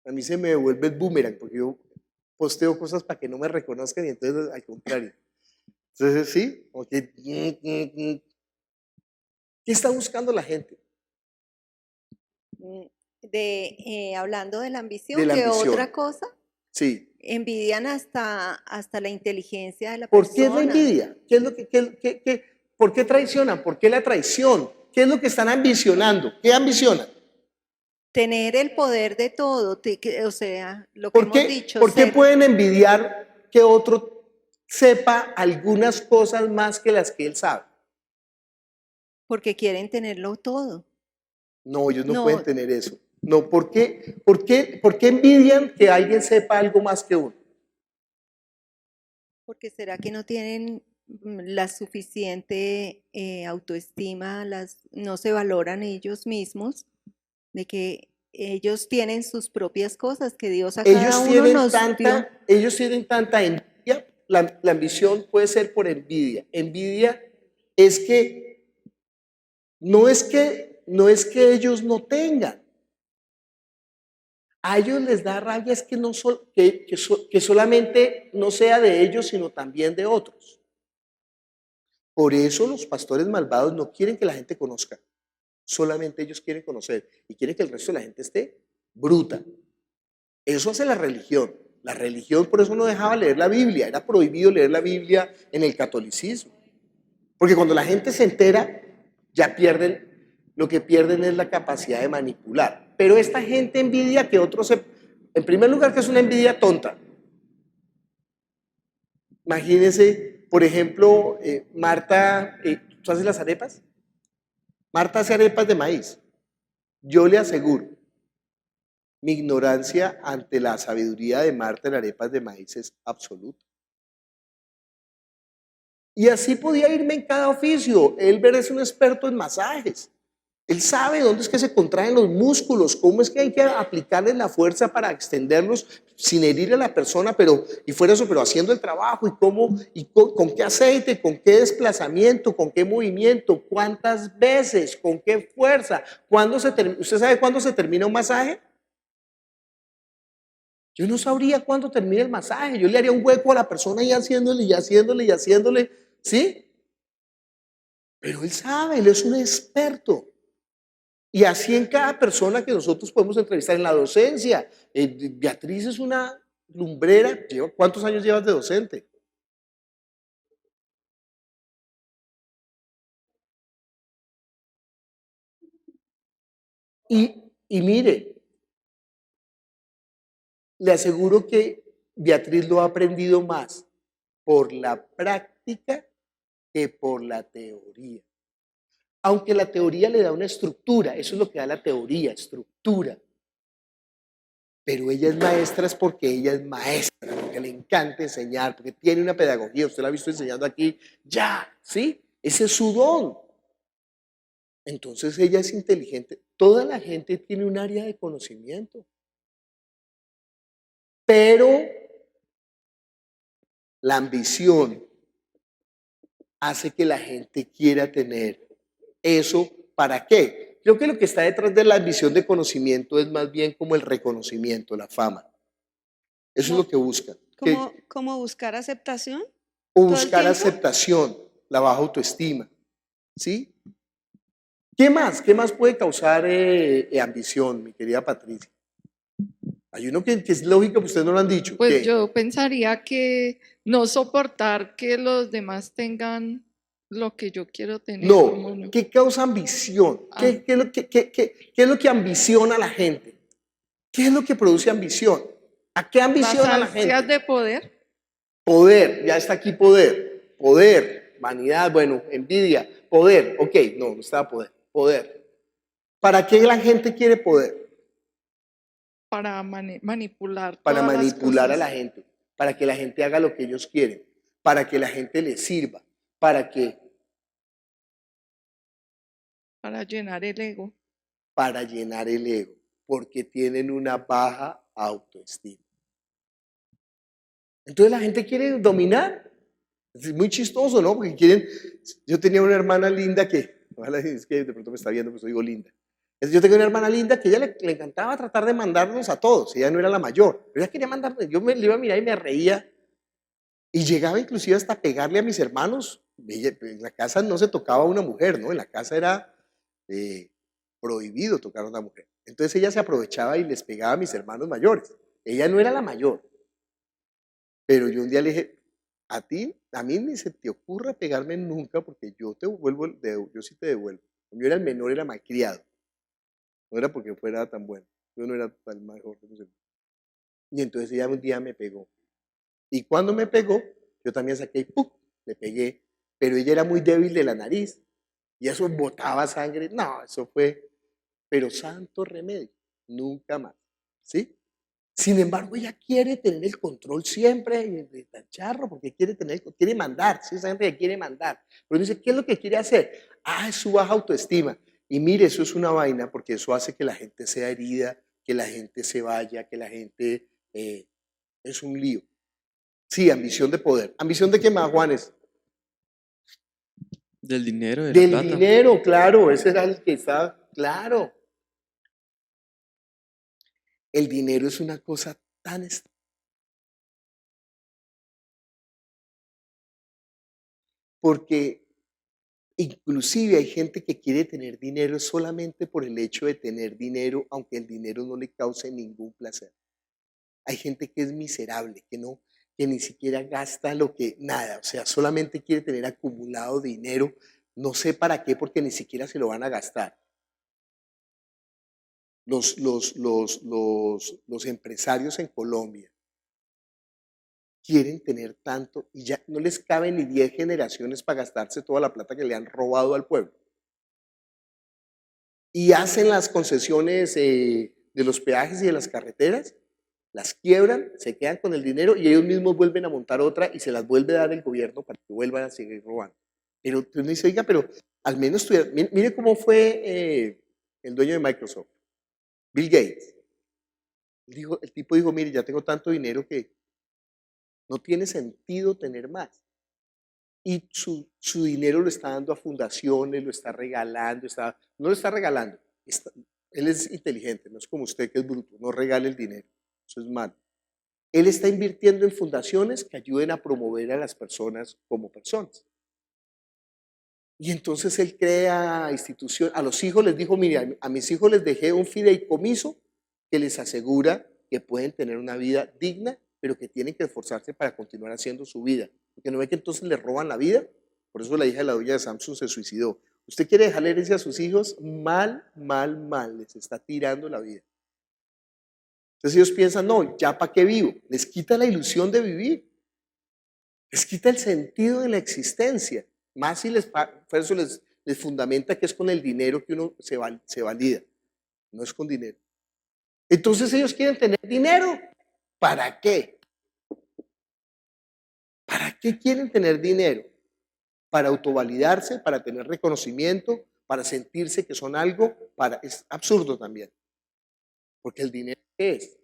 A mí se me devuelve el boomerang porque yo posteo cosas para que no me reconozcan y entonces al contrario. Entonces sí, como que, ¿qué está buscando la gente? Hablando de la ambición, De la ¿qué ambición. otra cosa? Sí. Envidian hasta la inteligencia de la ¿Por persona. qué es la envidia? ¿Qué es lo ¿Por qué traicionan? ¿Por qué la traición? ¿Qué es lo que están ambicionando? ¿Qué ambicionan? Tener el poder de todo, o sea, lo que hemos dicho. ¿Por qué pueden envidiar que otro sepa algunas cosas más que las que él sabe? Porque quieren tenerlo todo. No, ellos no pueden tener eso. No, ¿por qué envidian que alguien sepa algo más que uno? Porque será que no tienen la suficiente autoestima, no se valoran ellos mismos, de que ellos tienen sus propias cosas que Dios a cada uno nos dio. Ellos tienen tanta envidia, la ambición puede ser por envidia. Envidia es que no es que ellos no tengan. A ellos les da rabia es que, que solamente no sea de ellos, sino también de otros. Por eso los pastores malvados no quieren que la gente conozca. Solamente ellos quieren conocer y quieren que el resto de la gente esté bruta. Eso hace la religión. La religión por eso no dejaba leer la Biblia. Era prohibido leer la Biblia en el catolicismo. Porque cuando la gente se entera, ya lo que pierden es la capacidad de manipular. Pero esta gente envidia que otros en primer lugar, que es una envidia tonta. Imagínense, por ejemplo, Marta, ¿tú haces las arepas? Marta hace arepas de maíz. Yo le aseguro, mi ignorancia ante la sabiduría de Marta en arepas de maíz es absoluta. Y así podía irme en cada oficio. Elber es un experto en masajes. Él sabe dónde es que se contraen los músculos, cómo es que hay que aplicarles la fuerza para extenderlos sin herir a la persona, pero haciendo el trabajo, y cómo, con qué aceite, con qué desplazamiento, con qué movimiento, cuántas veces, con qué fuerza. ¿Usted sabe cuándo se termina un masaje? Yo no sabría cuándo termina el masaje. Yo le haría un hueco a la persona y haciéndole, ¿sí? Pero él sabe, él es un experto. Y así en cada persona que nosotros podemos entrevistar en la docencia. Beatriz es una lumbrera. ¿Cuántos años llevas de docente? Y mire, le aseguro que Beatriz lo ha aprendido más por la práctica que por la teoría. Aunque la teoría le da una estructura, eso es lo que da la teoría, estructura. Pero ella es maestra es porque ella es maestra, porque le encanta enseñar, porque tiene una pedagogía. Usted la ha visto enseñando aquí, ya, ¿sí? Ese es su don. Entonces ella es inteligente. Toda la gente tiene un área de conocimiento. Pero la ambición hace que la gente quiera tener eso. ¿Para qué? Creo que lo que está detrás de la ambición de conocimiento es más bien como el reconocimiento, la fama. Eso es lo que buscan. ¿Cómo buscar aceptación? O ¿Todo el buscar tiempo? aceptación, la baja autoestima. ¿Sí? ¿Qué más? ¿Qué más puede causar ambición, mi querida Patricia? Hay uno que es lógico, que ustedes no lo han dicho. Pues ¿Qué? yo pensaría que no soportar que los demás tengan lo que yo quiero tener. como No, ¿qué causa ambición? ¿Qué es lo que ambiciona a la gente? ¿Qué es lo que produce ambición? ¿A qué ambiciona a la gente? ¿Las ansias de poder? Poder, ya está aquí poder. Poder, vanidad, bueno, envidia, poder. Ok, no estaba poder. Poder. ¿Para qué la gente quiere poder? Para manipular. Para todas las manipular a cosas. la gente, para que la gente haga lo que ellos quieren, para que la gente les sirva, para llenar el ego. Para llenar el ego, porque tienen una baja autoestima. Entonces la gente quiere dominar. Es muy chistoso, ¿no? Porque quieren. Yo tenía una hermana linda que, ojalá es que de pronto me está viendo, pues digo linda. Yo tengo una hermana linda que ella le encantaba tratar de mandarnos a todos. Ella no era la mayor, pero ella quería mandarnos. Yo le iba a mirar y me reía. Y llegaba inclusive hasta pegarle a mis hermanos. En la casa no se tocaba a una mujer, ¿no? En la casa era prohibido tocar a una mujer. Entonces ella se aprovechaba y les pegaba a mis hermanos mayores. Ella no era la mayor. Pero yo un día le dije, a mí ni se te ocurra pegarme nunca porque yo sí te devuelvo. Yo era el menor, era malcriado. No era porque fuera tan bueno. Yo no era tan mejor. Y entonces ella un día me pegó. Y cuando me pegó, yo también saqué y ¡pum! Le pegué. Pero ella era muy débil de la nariz. Y eso botaba sangre. No, eso fue. Pero santo remedio. Nunca más. ¿Sí? Sin embargo, ella quiere tener el control siempre de charro, porque quiere mandar. ¿Sí? Esa gente que quiere mandar. Pero dice, ¿qué es lo que quiere hacer? Es su baja autoestima. Y mire, eso es una vaina, porque eso hace que la gente sea herida, que la gente se vaya, que la gente es un lío. Sí, ambición de poder. ¿Ambición de qué más, Juanes? Del dinero, de la Del plata. dinero, claro. Ese era el que estaba, claro. El dinero es una cosa tan... Porque inclusive hay gente que quiere tener dinero solamente por el hecho de tener dinero, aunque el dinero no le cause ningún placer. Hay gente que es miserable, que ni siquiera gasta nada, o sea, solamente quiere tener acumulado dinero, no sé para qué, porque ni siquiera se lo van a gastar. Los empresarios en Colombia quieren tener tanto y ya no les cabe ni 10 generaciones para gastarse toda la plata que le han robado al pueblo. Y hacen las concesiones de los peajes y de las carreteras, las quiebran, se quedan con el dinero y ellos mismos vuelven a montar otra y se las vuelve a dar el gobierno para que vuelvan a seguir robando. Pero usted me dice, oiga, pero al menos tuviera, mire cómo fue el dueño de Microsoft, Bill Gates. El tipo dijo, mire, ya tengo tanto dinero que no tiene sentido tener más. Y su dinero lo está dando a fundaciones, lo está regalando, no lo está regalando. Él es inteligente, no es como usted que es bruto, no regale el dinero, eso es malo. Él está invirtiendo en fundaciones que ayuden a promover a las personas como personas. Y entonces él crea instituciones, a los hijos les dijo, mire, a mis hijos les dejé un fideicomiso que les asegura que pueden tener una vida digna, pero que tienen que esforzarse para continuar haciendo su vida. Porque no ve que entonces les roban la vida. Por eso la hija de la dueña de Samsung se suicidó. Usted quiere dejarle herencia a sus hijos, mal, les está tirando la vida. Entonces ellos piensan, no, ya para qué vivo. Les quita la ilusión de vivir. Les quita el sentido de la existencia. Más si les fundamenta que es con el dinero que uno se valida. No es con dinero. Entonces ellos quieren tener dinero. ¿Para qué? ¿Para qué quieren tener dinero? Para autovalidarse, para tener reconocimiento, para sentirse que son algo, es absurdo también. Porque el dinero, ¿qué es?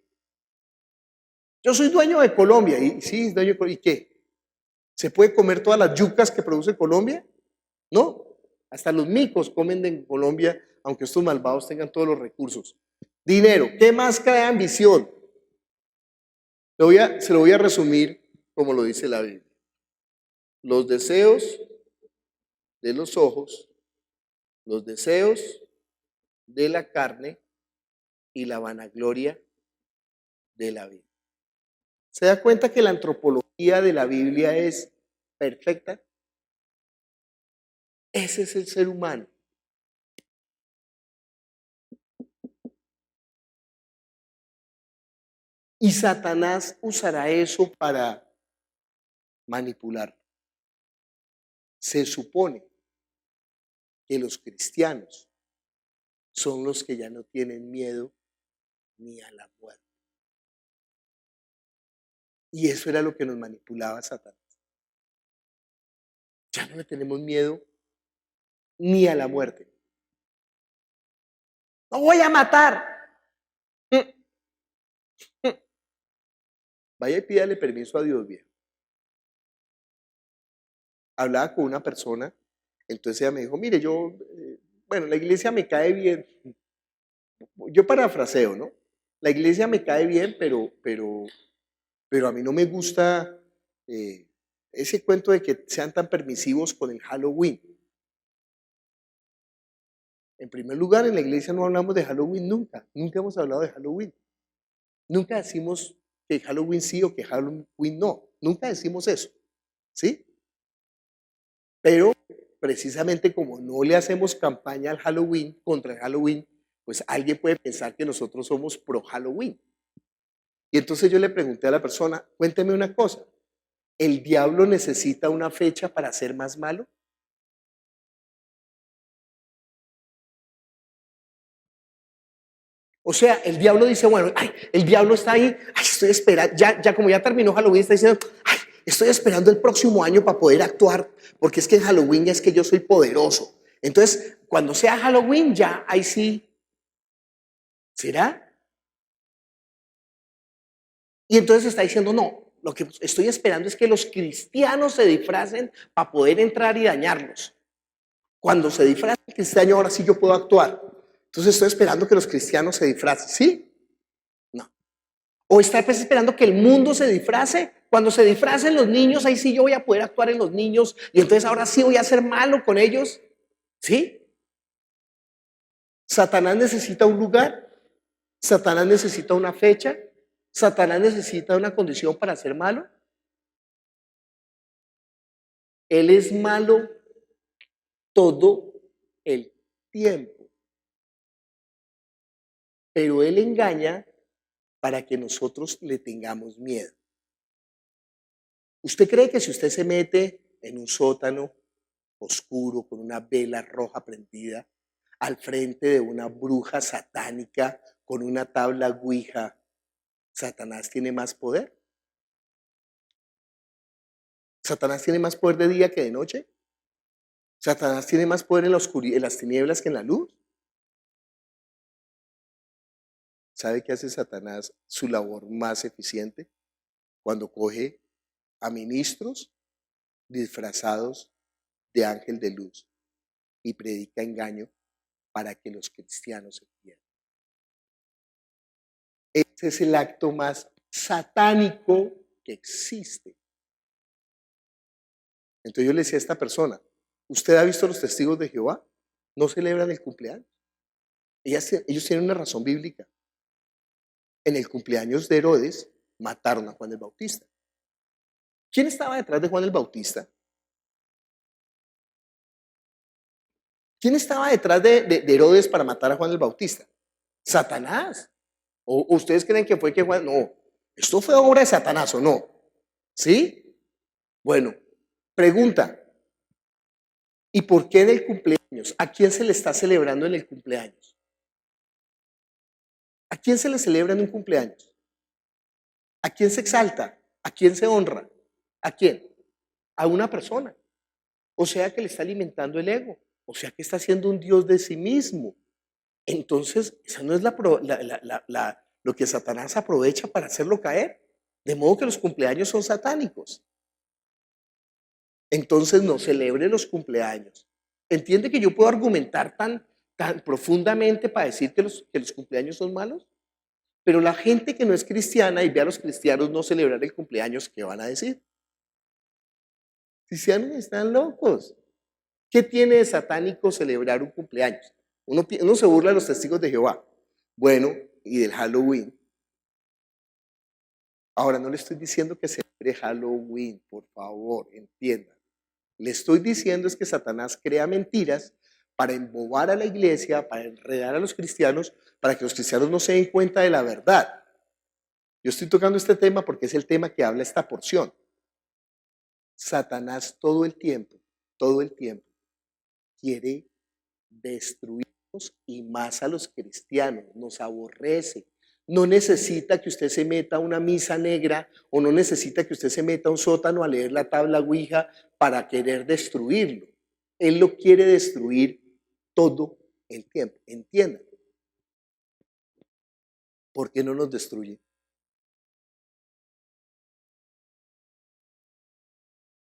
Yo soy dueño de Colombia, y sí, es dueño de Colombia, ¿y qué? ¿Se puede comer todas las yucas que produce Colombia? No, hasta los micos comen en Colombia, aunque estos malvados tengan todos los recursos. Dinero, ¿qué más crea ambición? Se lo voy a resumir como lo dice la Biblia. Los deseos de los ojos, los deseos de la carne y la vanagloria de la vida. ¿Se da cuenta que la antropología de la Biblia es perfecta? Ese es el ser humano. Y Satanás usará eso para manipular. Se supone que los cristianos son los que ya no tienen miedo ni a la muerte. Y eso era lo que nos manipulaba Satanás. Ya no le tenemos miedo ni a la muerte. ¡No voy a matar! Vaya y pídale permiso a Dios, viejo. Hablaba con una persona, entonces ella me dijo, mire, la iglesia me cae bien. Yo parafraseo, ¿no? La iglesia me cae bien, pero a mí no me gusta ese cuento de que sean tan permisivos con el Halloween. En primer lugar, en la iglesia no hablamos de Halloween nunca hemos hablado de Halloween. Nunca decimos que Halloween sí o que Halloween no, nunca decimos eso, ¿sí? Pero precisamente como no le hacemos campaña al Halloween, contra el Halloween, pues alguien puede pensar que nosotros somos pro Halloween. Y entonces yo le pregunté a la persona, cuénteme una cosa, ¿el diablo necesita una fecha para ser más malo? O sea, el diablo dice, bueno, el diablo está ahí, estoy esperando, ya como ya terminó Halloween, está diciendo, estoy esperando el próximo año para poder actuar, porque es que en Halloween ya es que yo soy poderoso. Entonces, cuando sea Halloween, ya ahí sí. ¿Será? Y entonces está diciendo, no, lo que estoy esperando es que los cristianos se disfracen para poder entrar y dañarlos. Cuando se disfrace el cristiano, ahora sí yo puedo actuar. Entonces estoy esperando que los cristianos se disfracen. ¿Sí? No. O está pues esperando que el mundo se disfrace. Cuando se disfracen los niños, ahí sí yo voy a poder actuar en los niños. Y entonces ahora sí voy a ser malo con ellos. ¿Sí? Satanás necesita un lugar. Satanás necesita una fecha. Satanás necesita una condición para ser malo. Él es malo todo el tiempo. Pero él engaña para que nosotros le tengamos miedo. ¿Usted cree que si usted se mete en un sótano oscuro con una vela roja prendida al frente de una bruja satánica con una tabla ouija, Satanás tiene más poder? ¿Satanás tiene más poder de día que de noche? Satanás tiene más poder en en las tinieblas que en la luz. ¿Sabe qué hace Satanás su labor más eficiente? Cuando coge a ministros disfrazados de ángel de luz y predica engaño para que los cristianos se pierdan. Ese es el acto más satánico que existe. Entonces yo le decía a esta persona, ¿usted ha visto los testigos de Jehová? No celebran el cumpleaños. Ellos tienen una razón bíblica. En el cumpleaños de Herodes mataron a Juan el Bautista. ¿Quién estaba detrás de Juan el Bautista? ¿Quién estaba detrás de Herodes para matar a Juan el Bautista? Satanás. ¿O ustedes creen que fue que Juan? No, esto fue obra de Satanás, ¿o no? ¿Sí? Bueno, pregunta. ¿Y por qué en el cumpleaños? ¿A quién se le está celebrando en el cumpleaños? ¿A quién se le celebra en un cumpleaños? ¿A quién se exalta? ¿A quién se honra? ¿A quién? A una persona. O sea que le está alimentando el ego. O sea que está siendo un Dios de sí mismo. Entonces, esa no es lo que Satanás aprovecha para hacerlo caer. De modo que los cumpleaños son satánicos. Entonces, no celebre los cumpleaños. ¿Entiende que yo puedo argumentar tan profundamente para decir que los cumpleaños son malos? Pero la gente que no es cristiana y ve a los cristianos no celebrar el cumpleaños, ¿qué van a decir? Cristianos están locos. ¿Qué tiene de satánico celebrar un cumpleaños? Uno se burla de los testigos de Jehová. Bueno, y del Halloween. Ahora, no le estoy diciendo que celebre Halloween, por favor, entiendan. Le estoy diciendo es que Satanás crea mentiras para embobar a la iglesia, para enredar a los cristianos, para que los cristianos no se den cuenta de la verdad. Yo estoy tocando este tema porque es el tema que habla esta porción. Satanás todo el tiempo, quiere destruirnos y más a los cristianos, nos aborrece. No necesita que usted se meta a una misa negra o no necesita que usted se meta a un sótano a leer la tabla Ouija para querer destruirlo. Él lo quiere destruir todo el tiempo. Entiendan. ¿Por qué no nos destruye?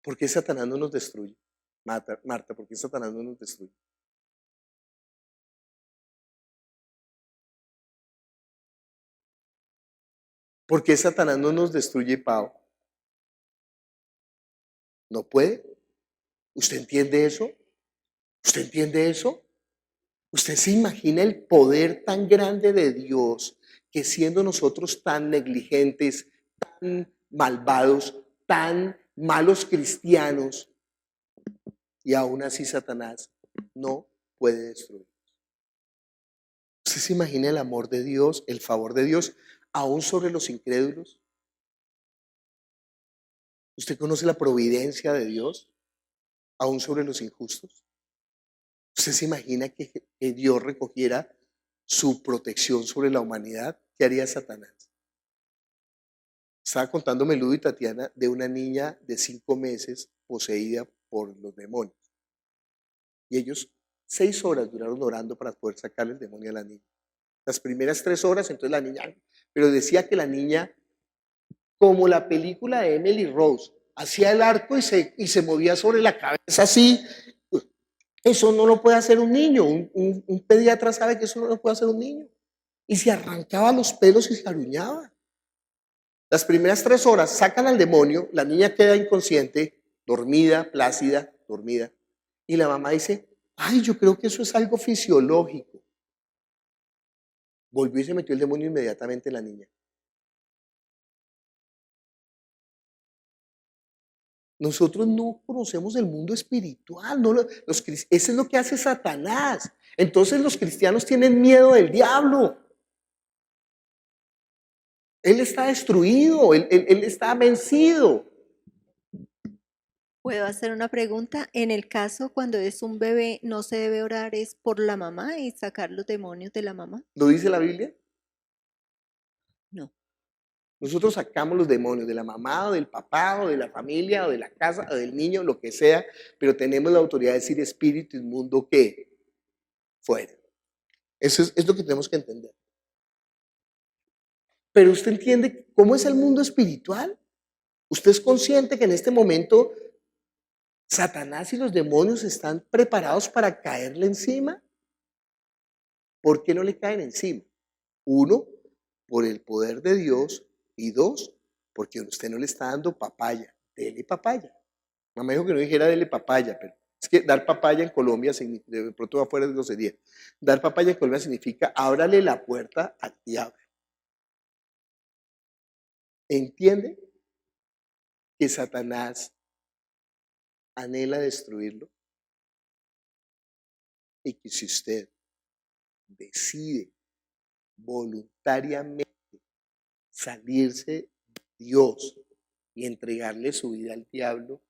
¿Por qué Satanás no nos destruye? Marta, ¿por qué Satanás no nos destruye? ¿Por qué Satanás no nos destruye, Pau? ¿No puede? ¿Usted entiende eso? ¿Usted entiende eso? ¿Usted se imagina el poder tan grande de Dios que siendo nosotros tan negligentes, tan malvados, tan malos cristianos, y aún así Satanás no puede destruirnos? ¿Usted se imagina el amor de Dios, el favor de Dios, aún sobre los incrédulos? ¿Usted conoce la providencia de Dios, aún sobre los injustos? ¿Usted se imagina que Dios recogiera su protección sobre la humanidad? ¿Qué haría Satanás? Estaba contándome Ludo y Tatiana de una niña de 5 meses poseída por los demonios. Y ellos 6 horas duraron orando para poder sacarle el demonio a la niña. Las primeras 3 horas, entonces la niña, pero decía que la niña, como la película de Emily Rose, hacía el arco y se movía sobre la cabeza así. Eso no lo puede hacer un niño. Un pediatra sabe que eso no lo puede hacer un niño. Y se arrancaba los pelos y se aruñaba. Las primeras 3 horas sacan al demonio, la niña queda inconsciente, dormida, plácida, dormida. Y la mamá dice, ay, yo creo que eso es algo fisiológico. Volvió y se metió el demonio inmediatamente en la niña. Nosotros no conocemos el mundo espiritual, eso es lo que hace Satanás. Entonces los cristianos tienen miedo del diablo. Él está destruido, él está vencido. ¿Puedo hacer una pregunta? En el caso cuando es un bebé, ¿no se debe orar es por la mamá y sacar los demonios de la mamá? ¿Lo dice la Biblia? No. Nosotros sacamos los demonios de la mamá o del papá o de la familia o de la casa o del niño, lo que sea, pero tenemos la autoridad de decir espíritu inmundo que fuera. Eso es lo que tenemos que entender. Pero usted entiende cómo es el mundo espiritual. ¿Usted es consciente que en este momento Satanás y los demonios están preparados para caerle encima? ¿Por qué no le caen encima? Uno, por el poder de Dios, y dos, porque usted no le está dando papaya. Dele papaya. Mamá dijo que no dijera dele papaya, pero es que dar papaya en Colombia, de pronto afuera de grosería. Dar papaya en Colombia significa ábrale la puerta al diablo. ¿Entiende que Satanás anhela destruirlo? Y que si usted decide voluntariamente salirse de Dios y entregarle su vida al diablo,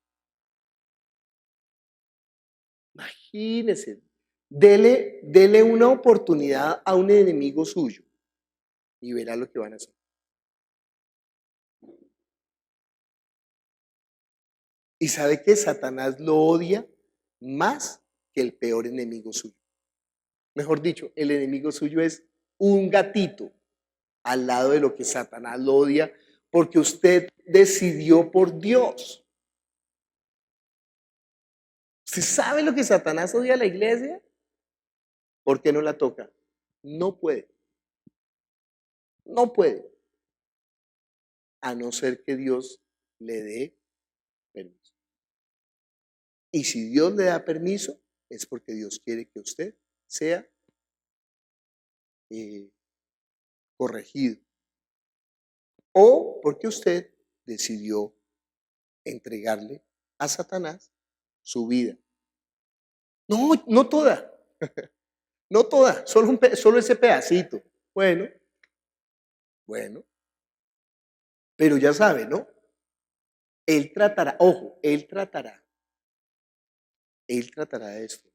imagínese, dele una oportunidad a un enemigo suyo y verá lo que van a hacer. Y sabe que Satanás lo odia más que el peor enemigo suyo. Mejor dicho, el enemigo suyo es un gatito al lado de lo que Satanás lo odia, porque usted decidió por Dios. ¿Usted sabe lo que Satanás odia a la iglesia? ¿Por qué no la toca? No puede. No puede. A no ser que Dios le dé permiso. Y si Dios le da permiso, es porque Dios quiere que usted sea corregido. O porque usted decidió entregarle a Satanás su vida. No, no toda. No toda, solo ese pedacito. Bueno. Pero ya sabe, ¿no? Él tratará, ojo, Él tratará de esto.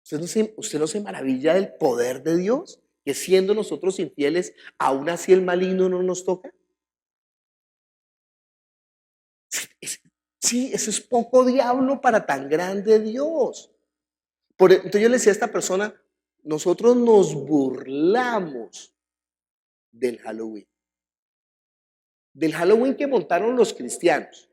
¿Usted no se maravilla del poder de Dios? Que siendo nosotros infieles, aún así el maligno no nos toca. Sí, eso es poco diablo para tan grande Dios. Entonces yo le decía a esta persona, nosotros nos burlamos del Halloween. Del Halloween que montaron los cristianos.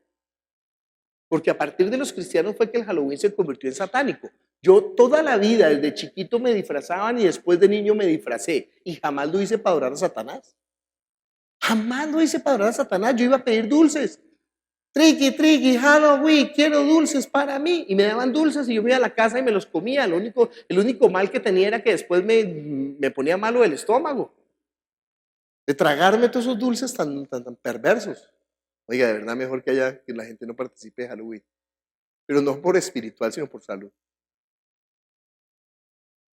Porque a partir de los cristianos fue que el Halloween se convirtió en satánico. Yo toda la vida, desde chiquito me disfrazaban y después de niño me disfracé. Y jamás lo hice para adorar a Satanás. Jamás lo hice para adorar a Satanás. Yo iba a pedir dulces. Triqui, Halloween, quiero dulces para mí. Y me daban dulces y yo me iba a la casa y me los comía. El único mal que tenía era que después me ponía malo el estómago. De tragarme todos esos dulces tan perversos. Oiga, de verdad mejor que la gente no participe de Halloween. Pero no por espiritual, sino por salud.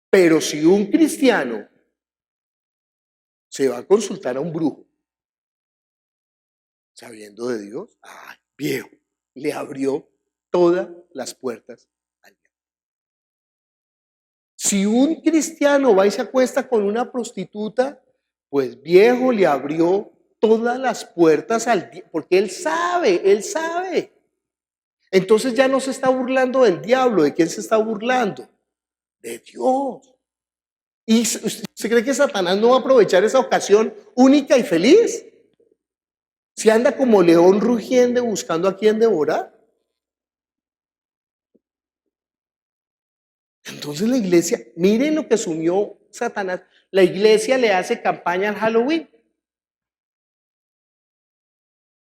Pero si un cristiano se va a consultar a un brujo, sabiendo de Dios, ¡ay, viejo! Le abrió todas las puertas al diablo. Si un cristiano va y se acuesta con una prostituta, pues viejo, le abrió todas las puertas al diablo, porque él sabe. Entonces ya no se está burlando del diablo. ¿De quién se está burlando? De Dios. ¿Y usted cree que Satanás no va a aprovechar esa ocasión única y feliz? Si anda como león rugiente buscando a quien devorar. Entonces la iglesia, miren lo que asumió Satanás. La iglesia le hace campaña al Halloween.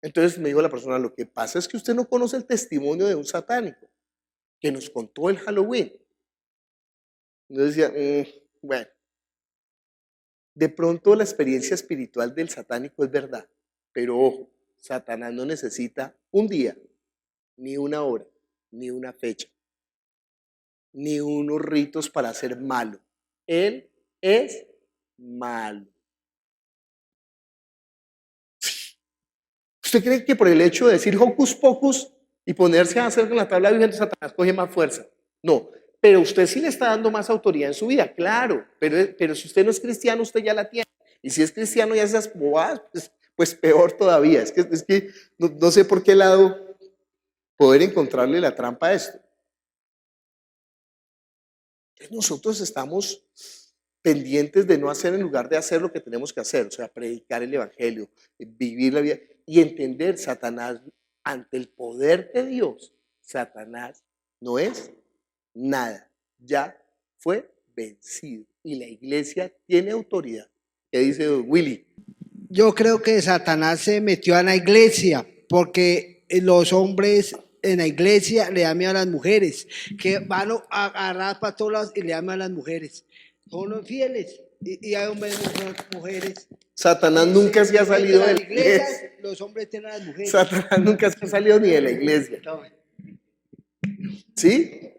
Entonces me dijo la persona, lo que pasa es que usted no conoce el testimonio de un satánico que nos contó el Halloween. Entonces decía, bueno, de pronto la experiencia espiritual del satánico es verdad, pero ojo, Satanás no necesita un día, ni una hora, ni una fecha, ni unos ritos para ser malo. Él es malo. ¿Usted cree que por el hecho de decir hocus pocus y ponerse a hacer con la tabla de Virgen de Satanás coge más fuerza? No, pero usted sí le está dando más autoridad en su vida, claro, pero si usted no es cristiano, usted ya la tiene. Y si es cristiano y hace esas bobadas, pues peor todavía. Es que no sé por qué lado poder encontrarle la trampa a esto. Entonces nosotros estamos pendientes de no hacer en lugar de hacer lo que tenemos que hacer, o sea, predicar el evangelio, vivir la vida y entender Satanás ante el poder de Dios. Satanás no es nada, ya fue vencido y la iglesia tiene autoridad. ¿Qué dice don Willy? Yo creo que Satanás se metió a la iglesia porque los hombres en la iglesia le dan miedo a las mujeres, que van a agarrar para todos lados y le dan miedo a las mujeres. Son los fieles y hay hombres y mujeres. Satanás nunca se ha salido de la iglesia. Los hombres tienen a las mujeres. Satanás nunca se ha salido ni de la iglesia. ¿Sí?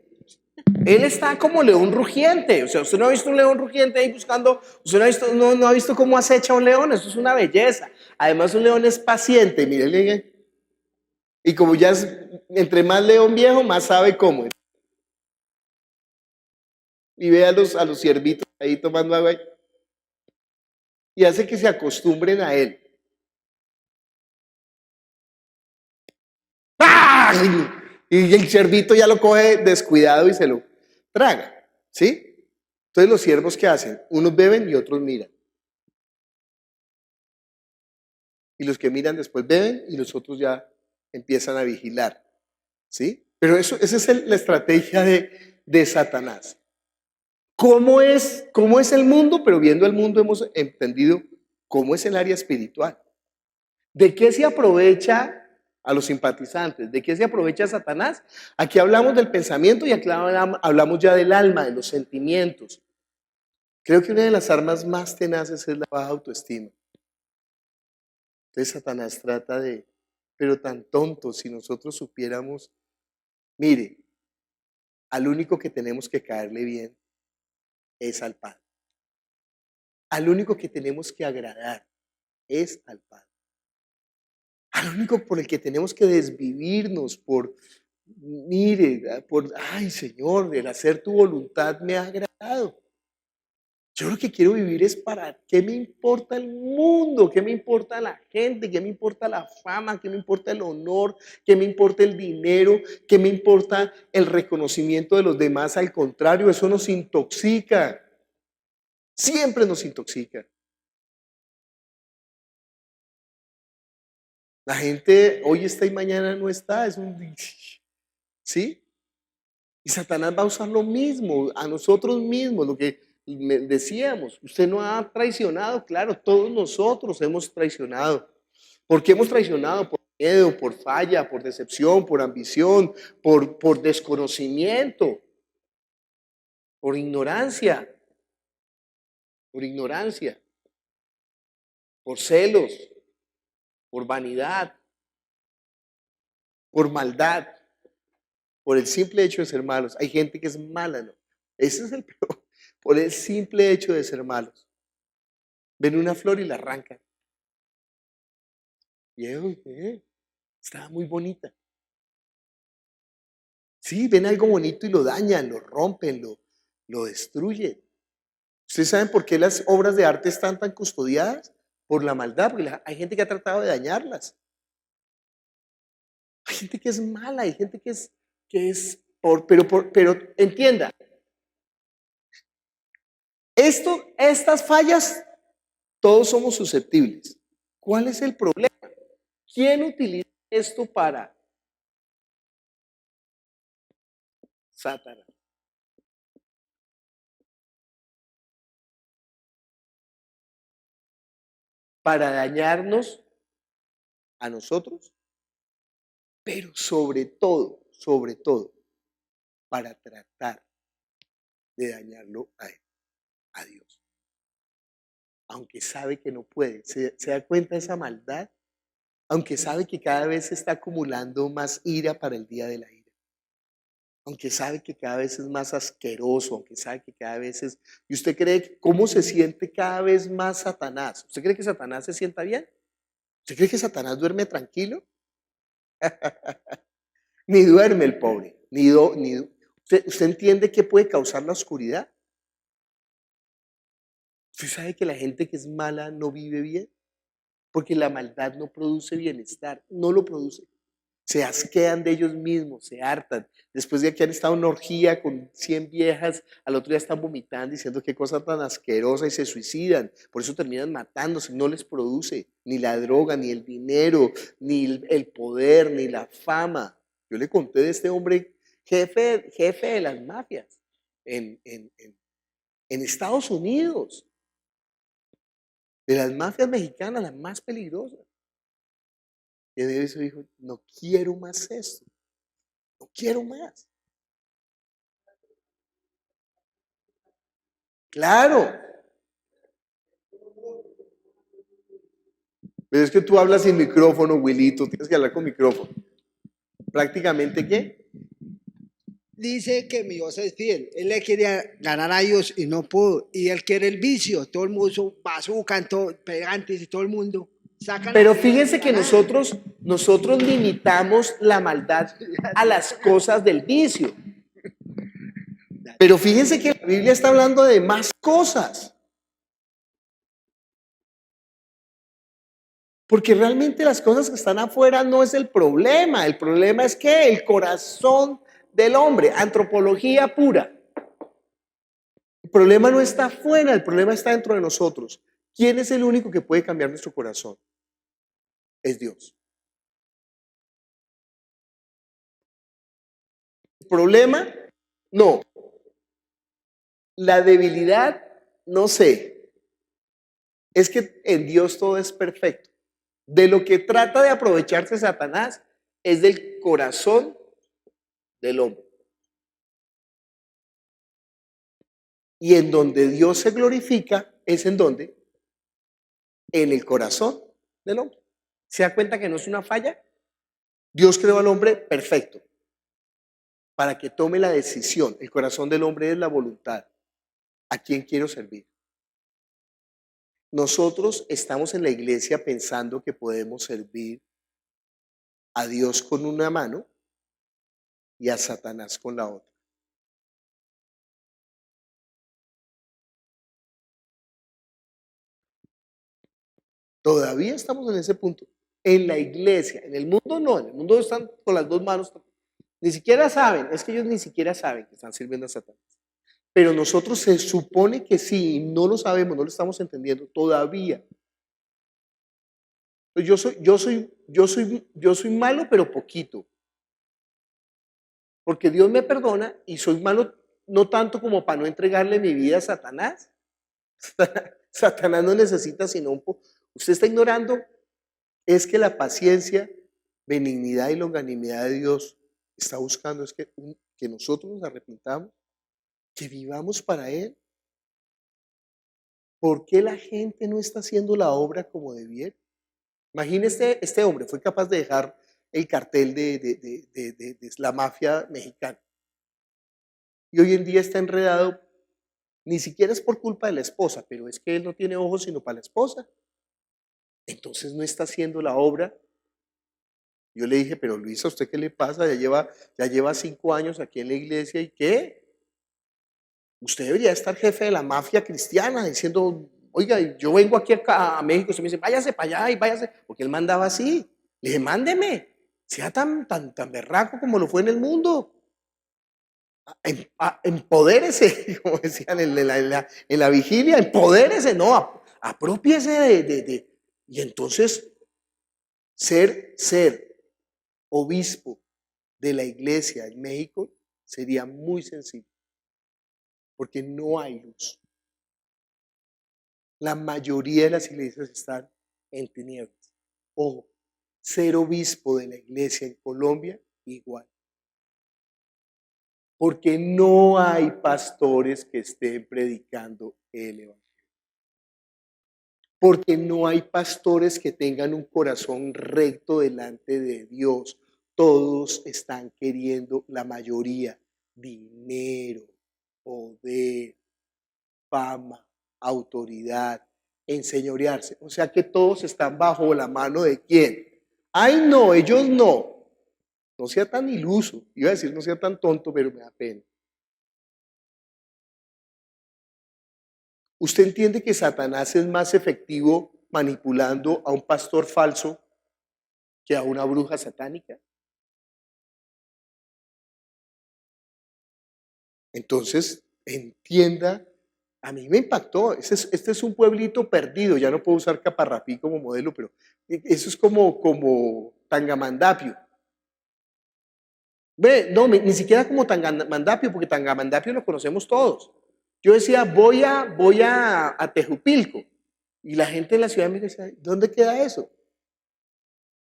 Él está como león rugiente. O sea, usted no ha visto un león rugiente ahí buscando, usted no ha visto cómo acecha un león, eso es una belleza. Además, un león es paciente, mírenle. Y como ya es, entre más león viejo, más sabe cómo. Y ve a los ciervitos ahí tomando agua. Y hace que se acostumbren a él. ¡Ah! Y el ciervito ya lo coge descuidado y se lo traga. ¿Sí? Entonces los ciervos, ¿qué hacen? Unos beben y otros miran. Y los que miran después beben y los otros ya empiezan a vigilar. ¿Sí? Pero esa es la estrategia de Satanás. ¿Cómo es el mundo? Pero viendo el mundo hemos entendido cómo es el área espiritual. ¿De qué se aprovecha a los simpatizantes? ¿De qué se aprovecha Satanás? Aquí hablamos del pensamiento y aquí hablamos ya del alma, de los sentimientos. Creo que una de las armas más tenaces es la baja autoestima. Entonces Satanás trata pero tan tonto, si nosotros supiéramos, mire, al único que tenemos que caerle bien es al Padre. Al único que tenemos que agradar es al Padre. Al único por el que tenemos que desvivirnos ay Señor, el hacer tu voluntad me ha agradado. Yo lo que quiero vivir es para qué me importa el mundo, qué me importa la gente, qué me importa la fama, qué me importa el honor, qué me importa el dinero, qué me importa el reconocimiento de los demás. Al contrario, eso nos intoxica. Siempre nos intoxica. La gente hoy está y mañana no está, ¿sí? Y Satanás va a usar lo mismo, a nosotros mismos, lo que decíamos, usted no ha traicionado, claro, todos nosotros hemos traicionado. ¿Por qué hemos traicionado? Por miedo, por falla, por decepción, por ambición, por desconocimiento, por ignorancia, por celos, por vanidad, por maldad, por el simple hecho de ser malos. Hay gente que es mala, ¿no? Ese es el peor, por el simple hecho de ser malos. Ven una flor y la arrancan. Y estaba muy bonita. Sí, ven algo bonito y lo dañan, lo rompen, lo destruyen. ¿Ustedes saben por qué las obras de arte están tan custodiadas? Por la maldad, porque hay gente que ha tratado de dañarlas. Hay gente que es mala, hay gente que es pero entienda, estas fallas, todos somos susceptibles. ¿Cuál es el problema? ¿Quién utiliza esto para? Satanás. Para dañarnos a nosotros, pero sobre todo, para tratar de dañarlo a él, a Dios. Aunque sabe que no puede, ¿se da cuenta de esa maldad? Aunque sabe que cada vez se está acumulando más ira para el día de la ira. Aunque sabe que cada vez es más asqueroso, aunque sabe que cada vez es... ¿Y usted cree cómo se siente cada vez más Satanás? ¿Usted cree que Satanás se sienta bien? ¿Usted cree que Satanás duerme tranquilo? Ni duerme el pobre. ¿Usted entiende qué puede causar la oscuridad? ¿Usted sabe que la gente que es mala no vive bien? Porque la maldad no produce bienestar, no lo produce. Se asquean de ellos mismos, se hartan. Después de que han estado en una orgía con 100 viejas, al otro día están vomitando diciendo qué cosa tan asquerosa y se suicidan. Por eso terminan matándose, no les produce ni la droga, ni el dinero, ni el poder, ni la fama. Yo le conté de este hombre jefe de las mafias en Estados Unidos, de las mafias mexicanas, las más peligrosas. Y de eso dijo, no quiero más esto, no quiero más. Claro. Pero es que tú hablas sin micrófono, Wilito, tienes que hablar con micrófono. ¿Prácticamente qué? Dice que mi Dios es fiel. Él le quería ganar a Dios y no pudo. Y él quiere el vicio. Todo el mundo bazucan, pegantes y todo el mundo. Pero fíjense que nosotros limitamos la maldad a las cosas del vicio. Pero fíjense que la Biblia está hablando de más cosas. Porque realmente las cosas que están afuera no es el problema. El problema es que el corazón del hombre, antropología pura. El problema no está afuera, el problema está dentro de nosotros. ¿Quién es el único que puede cambiar nuestro corazón? Es Dios. ¿El problema? No. La debilidad, no sé. Es que en Dios todo es perfecto. De lo que trata de aprovecharse Satanás es del corazón del hombre. Y en donde Dios se glorifica es en donde, en el corazón del hombre. ¿Se da cuenta que no es una falla? Dios creó al hombre perfecto para que tome la decisión. El corazón del hombre es la voluntad. ¿A quién quiero servir? Nosotros estamos en la iglesia pensando que podemos servir a Dios con una mano y a Satanás con la otra. Todavía estamos en ese punto. En la iglesia, en el mundo no, en el mundo están con las dos manos. Ni siquiera saben, es que ellos ni siquiera saben que están sirviendo a Satanás. Pero nosotros se supone que sí, no lo sabemos, no lo estamos entendiendo todavía. Yo soy malo, pero poquito. Porque Dios me perdona y soy malo no tanto como para no entregarle mi vida a Satanás. Satanás no necesita sino un poco. Usted está ignorando, es que la paciencia, benignidad y longanimidad de Dios está buscando es que nosotros nos arrepintamos, que vivamos para Él. ¿Por qué la gente no está haciendo la obra como debiera? Imagínese, este hombre fue capaz de dejar el cartel de la mafia mexicana. Y hoy en día está enredado, ni siquiera es por culpa de la esposa, pero es que él no tiene ojos sino para la esposa. Entonces no está haciendo la obra. Yo le dije, pero Luisa, ¿a usted qué le pasa? Ya lleva 5 años aquí en la iglesia, ¿y qué? Usted debería estar jefe de la mafia cristiana, diciendo, oiga, yo vengo aquí a México, usted me dice, váyase para allá y váyase, porque él mandaba así. Le dije, mándeme, sea tan berraco como lo fue en el mundo. Empodérese, como decían en la vigilia, empodérese, no, apropiese y entonces ser obispo de la iglesia en México sería muy sencillo, porque no hay luz. La mayoría de las iglesias están en tinieblas. Ojo, ser obispo de la iglesia en Colombia, igual. Porque no hay pastores que estén predicando el evangelio. Porque no hay pastores que tengan un corazón recto delante de Dios. Todos están queriendo, la mayoría, dinero, poder, fama, autoridad, enseñorearse. O sea que todos están bajo la mano de ¿quién? Ay, no, ellos no. No sea tan iluso. Iba a decir no sea tan tonto, pero me da pena. ¿Usted entiende que Satanás es más efectivo manipulando a un pastor falso que a una bruja satánica? Entonces, entienda, a mí me impactó. Este es un pueblito perdido, ya no puedo usar Caparrapí como modelo, pero eso es como Tangamandapio. Ve, no, ni siquiera como Tangamandapio, porque Tangamandapio lo conocemos todos. Yo decía, voy a Tejupilco, y la gente en la ciudad me decía, ¿dónde queda eso?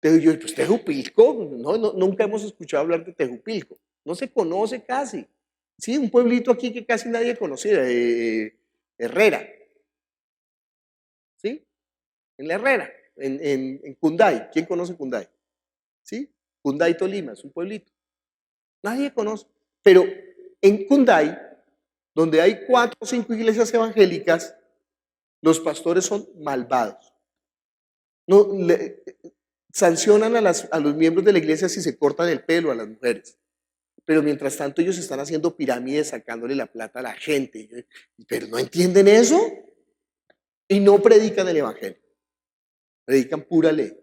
Entonces yo, pues Tejupilco, no, nunca hemos escuchado hablar de Tejupilco, no se conoce casi. Sí, un pueblito aquí que casi nadie conocía, Herrera. ¿Sí? En la Herrera, en Cunday. ¿Quién conoce Cunday? ¿Sí? Cunday, Tolima, es un pueblito. Nadie conoce. Pero en Cunday, donde hay 4 o 5 iglesias evangélicas, los pastores son malvados. No, sancionan a los miembros de la iglesia si se cortan el pelo a las mujeres. Pero mientras tanto ellos están haciendo pirámides sacándole la plata a la gente. Pero no entienden eso y no predican el evangelio. Predican pura ley.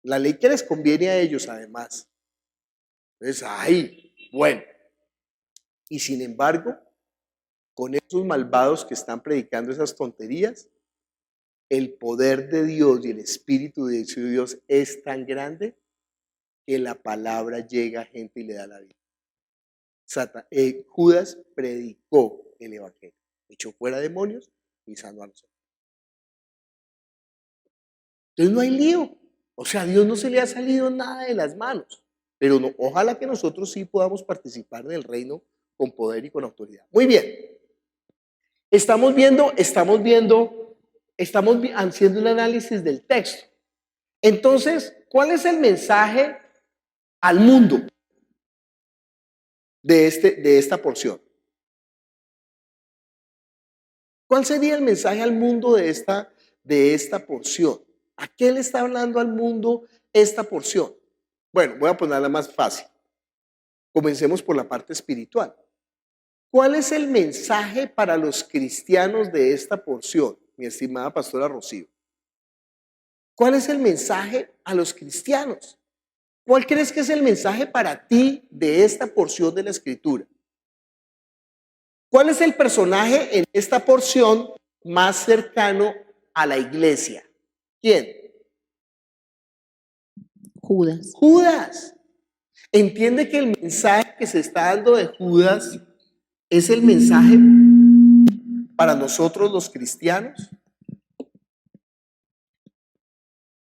La ley que les conviene a ellos además. Entonces, bueno. Y sin embargo, con esos malvados que están predicando esas tonterías, el poder de Dios y el Espíritu de Dios es tan grande que la palabra llega a gente y le da la vida. Judas predicó el evangelio, echó fuera demonios y sanó a los enfermos. Entonces no hay lío. O sea, a Dios no se le ha salido nada de las manos. Pero ojalá que nosotros sí podamos participar del reino con poder y con autoridad. Muy bien. Estamos haciendo un análisis del texto. Entonces, ¿cuál es el mensaje al mundo de esta porción? ¿Cuál sería el mensaje al mundo de esta porción? ¿A qué le está hablando al mundo esta porción? Bueno, voy a ponerla más fácil. Comencemos por la parte espiritual. ¿Cuál es el mensaje para los cristianos de esta porción, mi estimada pastora Rocío? ¿Cuál es el mensaje a los cristianos? ¿Cuál crees que es el mensaje para ti de esta porción de la Escritura? ¿Cuál es el personaje en esta porción más cercano a la iglesia? ¿Quién? Judas. Judas. ¿Entiende que el mensaje que se está dando de Judas es el mensaje para nosotros los cristianos?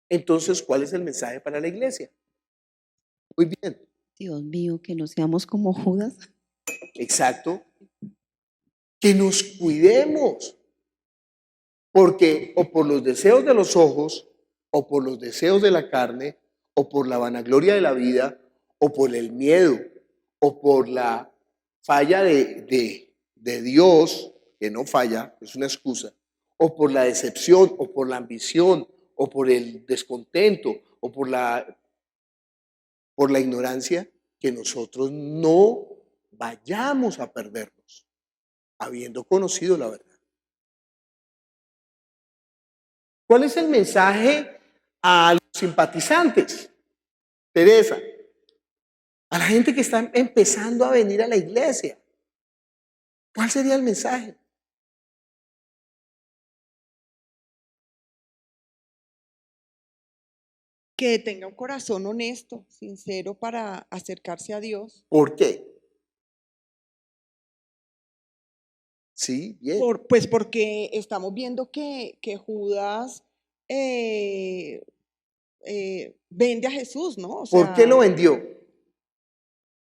Entonces, ¿cuál es el mensaje para la iglesia? Muy bien. Dios mío, que no seamos como Judas. Exacto. Que nos cuidemos. Porque o por los deseos de los ojos, o por los deseos de la carne, o por la vanagloria de la vida, o por el miedo, o por la falla de Dios, que no falla, es una excusa, o por la decepción, o por la ambición, o por el descontento, o por la ignorancia, que nosotros no vayamos a perdernos, habiendo conocido la verdad. ¿Cuál es el mensaje a los simpatizantes? Teresa, a la gente que está empezando a venir a la iglesia. ¿Cuál sería el mensaje? Que tenga un corazón honesto, sincero para acercarse a Dios. ¿Por qué? Sí, bien. Pues porque estamos viendo que Judas vende a Jesús, ¿no? O ¿Por sea, qué lo vendió?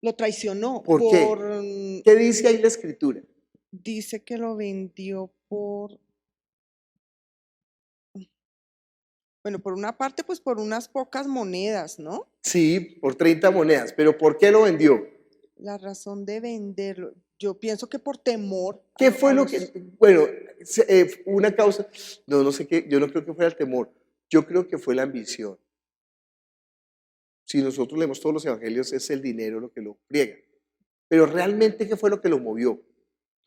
lo traicionó. ¿Por qué? ¿Qué dice ahí la escritura? Dice que lo vendió por una parte, pues por unas pocas monedas, ¿no? Sí, por 30 monedas. ¿Pero por qué lo vendió? La razón de venderlo, yo pienso que por temor. ¿Qué fue lo que, bueno, una causa, no sé qué, yo no creo que fuera el temor, yo creo que fue la ambición. Si nosotros leemos todos los evangelios, es el dinero lo que lo friega. Pero realmente, ¿qué fue lo que lo movió?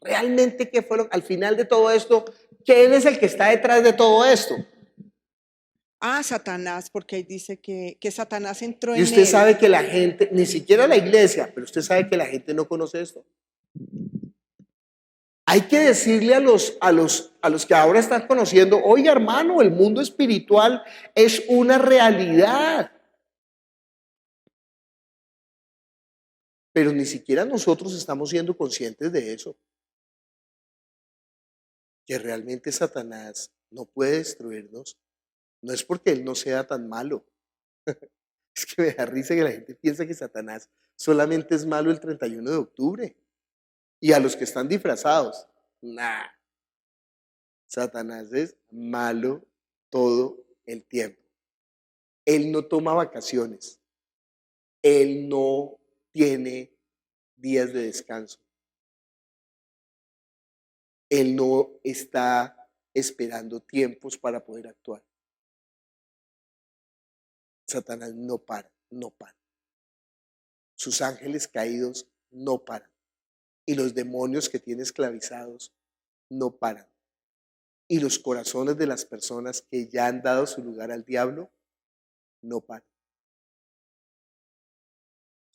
Realmente, ¿qué fue al final de todo esto? ¿Quién es el que está detrás de todo esto? Ah, Satanás, porque ahí dice que Satanás entró Y en usted él. sabe que la gente, ni siquiera la iglesia, pero usted sabe que la gente no conoce esto. Hay que decirle a los que ahora están conociendo, oiga hermano, el mundo espiritual es una realidad. Pero ni siquiera nosotros estamos siendo conscientes de eso. Que realmente Satanás no puede destruirnos. No es porque él no sea tan malo. Es que me da risa que la gente piensa que Satanás solamente es malo el 31 de octubre. Y a los que están disfrazados, nah. Satanás es malo todo el tiempo. Él no toma vacaciones. Él no tiene días de descanso. Él no está esperando tiempos para poder actuar. Satanás no para, no para. Sus ángeles caídos no paran. Y los demonios que tiene esclavizados no paran. Y los corazones de las personas que ya han dado su lugar al diablo no paran.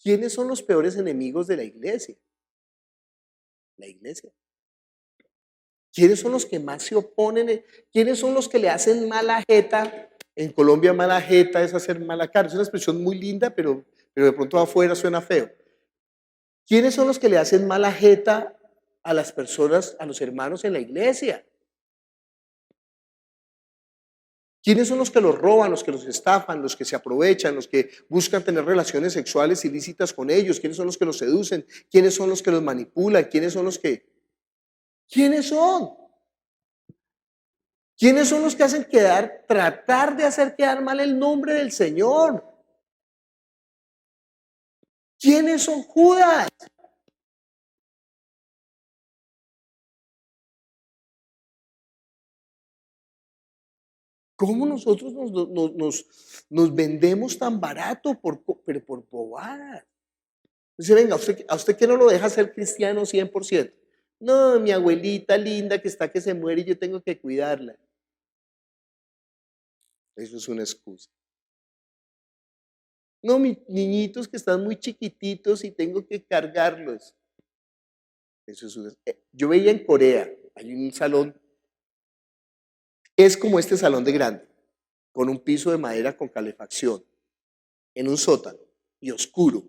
¿Quiénes son los peores enemigos de la iglesia? La iglesia. ¿Quiénes son los que más se oponen? ¿Quiénes son los que le hacen mala jeta? En Colombia mala jeta es hacer mala cara. Es una expresión muy linda, pero de pronto afuera suena feo. ¿Quiénes son los que le hacen mala jeta a las personas, a los hermanos en la iglesia? ¿Quiénes son los que los roban, los que los estafan, los que se aprovechan, los que buscan tener relaciones sexuales ilícitas con ellos? ¿Quiénes son los que los seducen? ¿Quiénes son los que los manipulan? ¿Quiénes son los que... ¿Quiénes son? ¿Quiénes son los que hacen tratar de hacer quedar mal el nombre del Señor? ¿Quiénes son Judas? ¿Cómo nosotros nos vendemos tan barato pero por bobadas? Dice, venga, ¿a usted qué no lo deja ser cristiano 100%? No, mi abuelita linda que está que se muere y yo tengo que cuidarla. Eso es una excusa. No, mis niñitos que están muy chiquititos y tengo que cargarlos. Eso es una... Yo veía en Corea, hay un salón, es como este salón de grande, con un piso de madera con calefacción, en un sótano y oscuro.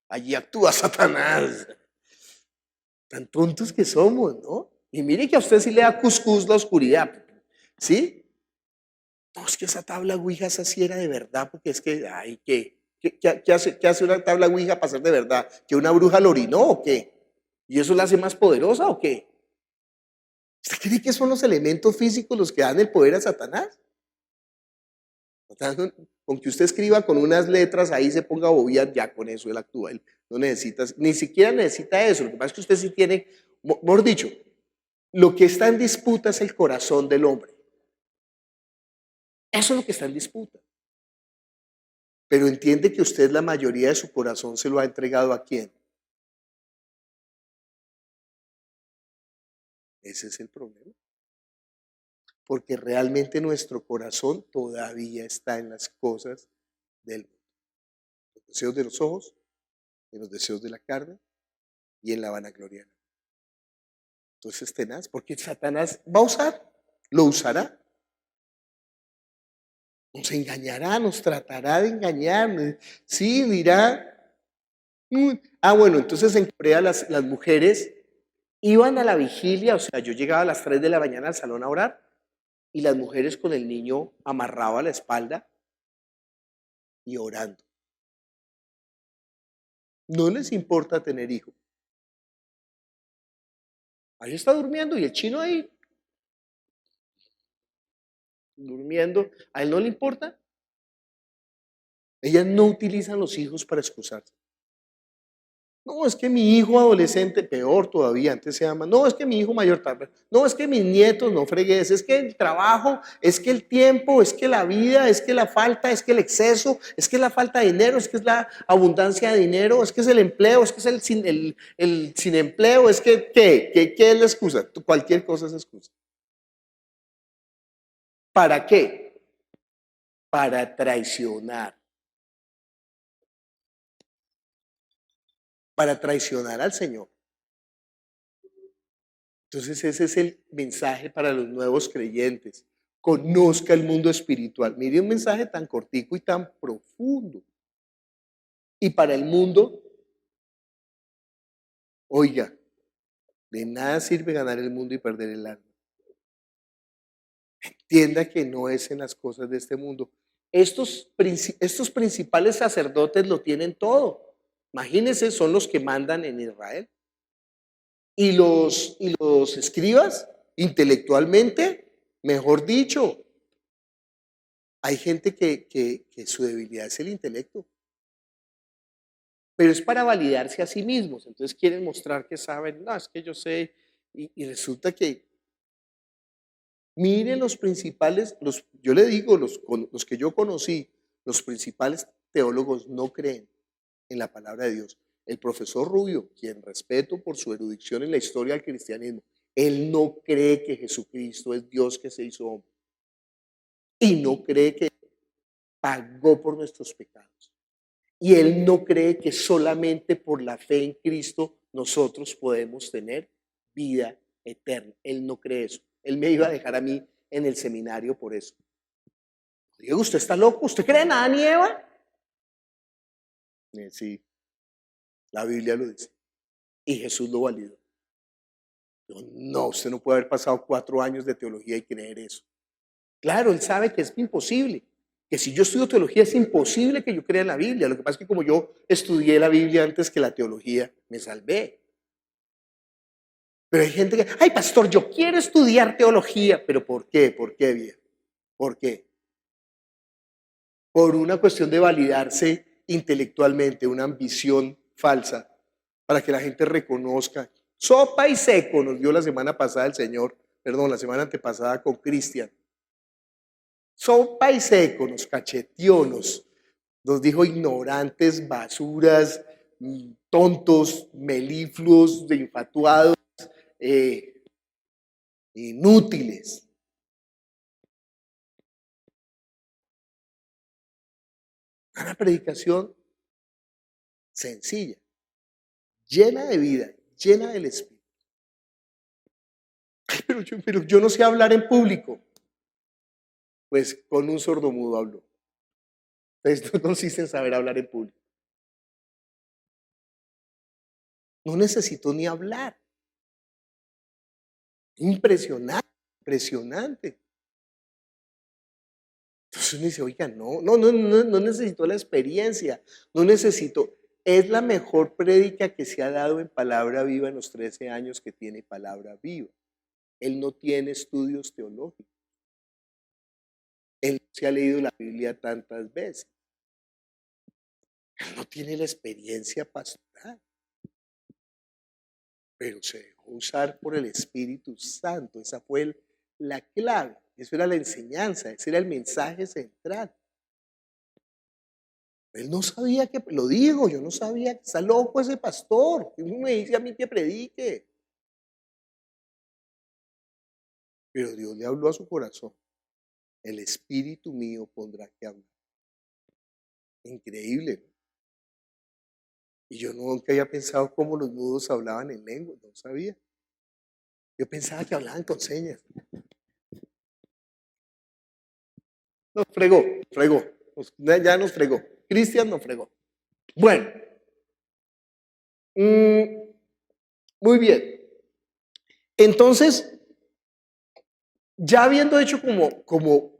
Allí actúa Satanás. Tan tontos que somos, ¿no? Y mire que a usted sí le da cuscús la oscuridad, ¿sí? No, es que esa tabla ouija esa sí era de verdad, porque es que, ay, ¿qué hace una tabla ouija para ser de verdad? ¿Que una bruja lo orinó o qué? ¿Y eso la hace más poderosa o qué? ¿Usted cree que son los elementos físicos los que dan el poder a Satanás? Con que usted escriba con unas letras, ahí se ponga a bobear, ya con eso él actúa. Él no necesita, ni siquiera necesita eso. Lo que pasa es que usted sí tiene, mejor dicho, lo que está en disputa es el corazón del hombre. Eso es lo que está en disputa. Pero entiende que usted la mayoría de su corazón se lo ha entregado ¿a quién? Ese es el problema. Porque realmente nuestro corazón todavía está en las cosas del mundo. Los deseos de los ojos, en los deseos de la carne y en la vanagloria. Entonces tenaz, porque Satanás va a usar, lo usará. Nos engañará, nos tratará de engañar. Sí, dirá. Bueno, entonces en Corea las mujeres iban a la vigilia, o sea, yo llegaba a las 3 de la mañana al salón a orar y las mujeres con el niño amarrado a la espalda y orando. No les importa tener hijos. Ahí está durmiendo y el chino ahí durmiendo. ¿A él no le importa? Ellas no utilizan los hijos para excusarse. No, es que mi hijo adolescente, peor todavía, antes se llama, no, es que mi hijo mayor tarde, no, es que mis nietos, no fregues, es que el trabajo, es que el tiempo, es que la vida, es que la falta, es que el exceso, es que es la falta de dinero, es que es la abundancia de dinero, es que es el empleo, es que es el sin empleo, es que, ¿qué es la excusa? Cualquier cosa es excusa. ¿Para qué? Para traicionar. Para traicionar al Señor. Entonces ese es el mensaje para los nuevos creyentes. Conozca el mundo espiritual. Mire un mensaje tan cortico y tan profundo. Y para el mundo, oiga, de nada sirve ganar el mundo y perder el alma. Entienda que no es en las cosas de este mundo. Estos principales sacerdotes lo tienen todo. Imagínense, son los que mandan en Israel. Y los escribas, intelectualmente, mejor dicho, hay gente que su debilidad es el intelecto. Pero es para validarse a sí mismos. Entonces quieren mostrar que saben, no, es que yo sé. Y resulta que, miren los principales, yo le digo, los que yo conocí, los principales teólogos no creen en la palabra de Dios. El profesor Rubio, quien respeto por su erudición en la historia del cristianismo, él no cree que Jesucristo es Dios que se hizo hombre. Y no cree que pagó por nuestros pecados. Y él no cree que solamente por la fe en Cristo nosotros podemos tener vida eterna. Él no cree eso. Él me iba a dejar a mí en el seminario por eso. Diego, ¿usted está loco? ¿Usted cree en Adán y Eva? Sí, la Biblia lo dice. Y Jesús lo validó. No, usted no puede haber pasado 4 años de teología y creer eso. Claro, él sabe que es imposible. Que si yo estudio teología es imposible que yo crea en la Biblia. Lo que pasa es que como yo estudié la Biblia antes que la teología, me salvé. Pero hay gente que, ay, pastor, yo quiero estudiar teología. ¿Pero por qué? ¿Por qué, viejo? ¿Por qué? Por una cuestión de validarse intelectualmente, una ambición falsa, para que la gente reconozca. Sopa y seco nos dio la semana pasada el Señor, perdón, la semana antepasada con Cristian. Sopa y seco nos cacheteó, nos dijo ignorantes, basuras, tontos, melifluos, infatuados, inútiles. Una predicación sencilla, llena de vida, llena del Espíritu. Ay, pero yo no sé hablar en público. Pues con un sordomudo habló. Entonces no consiste en saber hablar en público. No necesito ni hablar. Impresionante, impresionante. Entonces uno dice, oiga, no necesito la experiencia, no necesito. Es la mejor prédica que se ha dado en Palabra Viva en los 13 años que tiene Palabra Viva. Él no tiene estudios teológicos. Él se ha leído la Biblia tantas veces. Él no tiene la experiencia pastoral. Pero se dejó usar por el Espíritu Santo. Esa fue la clave. Eso era la enseñanza. Ese era el mensaje central. Él no sabía que, lo digo, yo no sabía que está loco ese pastor. Él me dice a mí que predique. Pero Dios le habló a su corazón. El espíritu mío pondrá que hablar. Increíble, ¿no? Y yo nunca había pensado cómo los mudos hablaban en lengua, no sabía. Yo pensaba que hablaban con señas. Nos fregó, ya nos fregó. Cristian nos fregó. Bueno, muy bien. Entonces, ya habiendo hecho como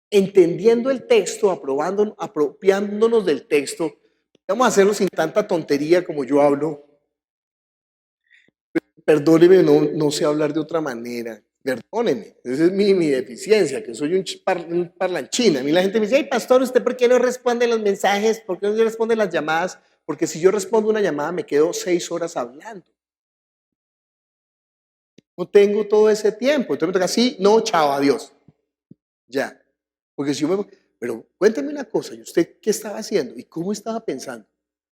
entendiendo el texto, apropiándonos del texto, vamos a hacerlo sin tanta tontería como yo hablo. Perdóneme, no sé hablar de otra manera. Perdóneme, esa es mi deficiencia, que soy un parlanchín. A mí la gente me dice, ay, pastor, ¿usted por qué no responde los mensajes? ¿Por qué no responde las llamadas? Porque si yo respondo una llamada, me quedo 6 horas hablando. No tengo todo ese tiempo. Entonces me toca así, no, chao, adiós. Ya. Porque si yo me... Pero cuénteme una cosa, ¿y usted qué estaba haciendo? ¿Y cómo estaba pensando?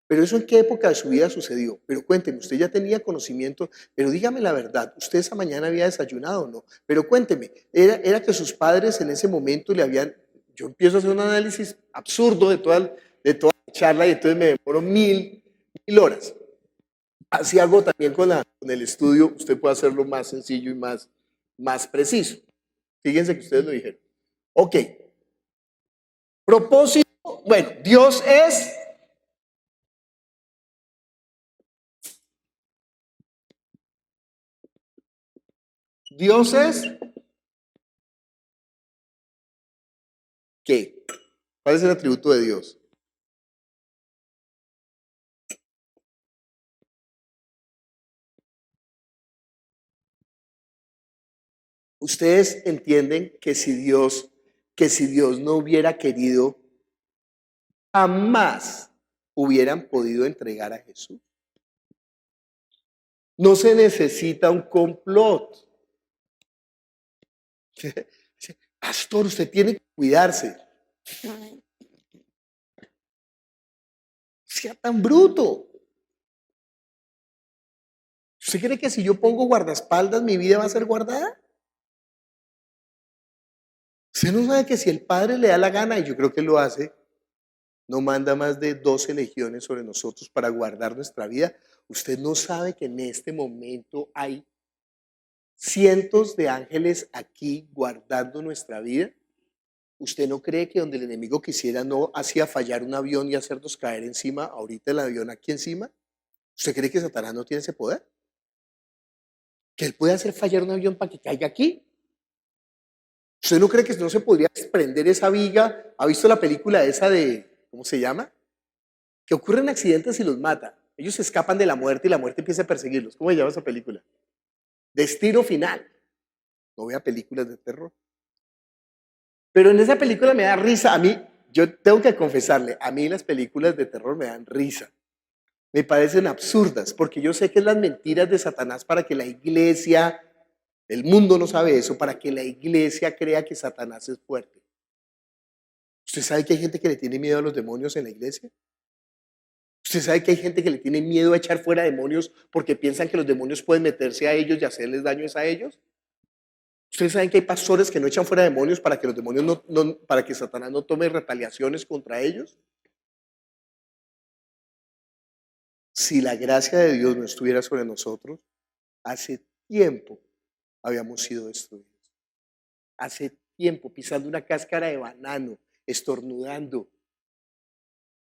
¿Pero eso en qué época de su vida sucedió? Pero cuénteme, usted ya tenía conocimiento, pero dígame la verdad, ¿usted esa mañana había desayunado o no? Pero cuénteme, ¿era que sus padres en ese momento le habían... Yo empiezo a hacer un análisis absurdo de toda la charla y entonces me demoro mil horas. Así hago también con el estudio, usted puede hacerlo más sencillo y más preciso. Fíjense que ustedes lo dijeron. Ok. Propósito, bueno, Dios es... Dios es... ¿Qué? ¿Cuál es el atributo de Dios? Ustedes entienden que si Dios no hubiera querido, jamás hubieran podido entregar a Jesús. No se necesita un complot. Pastor, usted tiene que cuidarse. Sea tan bruto. ¿Usted cree que si yo pongo guardaespaldas mi vida va a ser guardada? Usted no sabe que si el Padre le da la gana, y yo creo que lo hace, no manda más de 12 legiones sobre nosotros para guardar nuestra vida. Usted no sabe que en este momento hay cientos de ángeles aquí guardando nuestra vida. ¿Usted no cree que donde el enemigo quisiera no hacía fallar un avión y hacernos caer encima, ahorita el avión aquí encima? ¿Usted cree que Satanás no tiene ese poder? ¿Que él puede hacer fallar un avión para que caiga aquí? ¿Usted no cree que no se podría desprender esa viga? ¿Ha visto la película esa de, ¿cómo se llama? Que ocurren accidentes y los mata. Ellos se escapan de la muerte y la muerte empieza a perseguirlos. ¿Cómo se llama esa película? Destino Final. No vea películas de terror. Pero en esa película me da risa. A mí, yo tengo que confesarle, a mí las películas de terror me dan risa. Me parecen absurdas, porque yo sé que es las mentiras de Satanás para que la iglesia, el mundo no sabe eso, para que la iglesia crea que Satanás es fuerte. ¿Usted sabe que hay gente que le tiene miedo a los demonios en la iglesia? ¿Usted sabe que hay gente que le tiene miedo a echar fuera demonios porque piensan que los demonios pueden meterse a ellos y hacerles daños a ellos? ¿Ustedes saben que hay pastores que no echan fuera demonios para que los demonios para que Satanás no tome retaliaciones contra ellos? Si la gracia de Dios no estuviera sobre nosotros, hace tiempo habíamos sido destruidos. Hace tiempo, pisando una cáscara de banano, estornudando,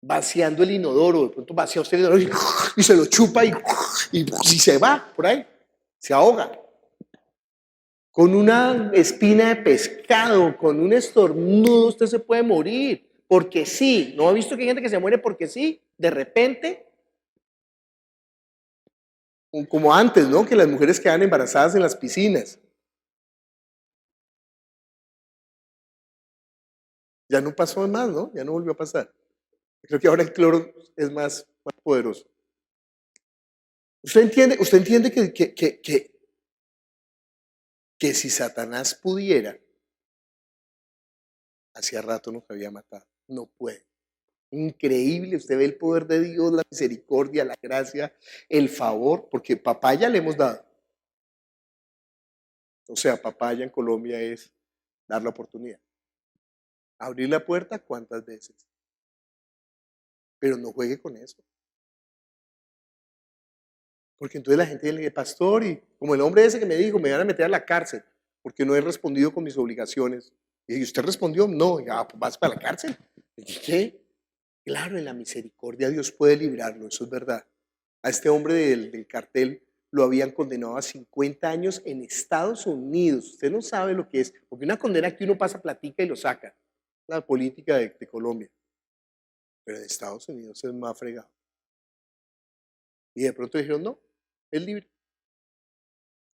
vaciando el inodoro, de pronto vacía usted el inodoro y se lo chupa y se va por ahí, se ahoga. Con una espina de pescado, con un estornudo, usted se puede morir, porque sí. ¿No ha visto que hay gente que se muere porque sí? De repente, como antes, ¿no? Que las mujeres quedan embarazadas en las piscinas. Ya no pasó más, ¿no? Ya no volvió a pasar. Creo que ahora el cloro es más poderoso. ¿Usted entiende que si Satanás pudiera, hacía rato nos había matado? No puede. Increíble, usted ve el poder de Dios, la misericordia, la gracia, el favor, porque papaya le hemos dado. O sea, papaya en Colombia es dar la oportunidad. Abrir la puerta, ¿cuántas veces? Pero no juegue con eso. Porque entonces la gente dice, pastor, y como el hombre ese que me dijo, me van a meter a la cárcel porque no he respondido con mis obligaciones. Y usted respondió, no, ya, pues vas para la cárcel. ¿Y qué? Claro, en la misericordia Dios puede librarlo, eso es verdad. A este hombre del cartel lo habían condenado a 50 años en Estados Unidos. Usted no sabe lo que es, porque una condena que uno pasa, platica y lo saca. La política de Colombia. Pero en Estados Unidos es más fregado. Y de pronto dijeron, no, es libre.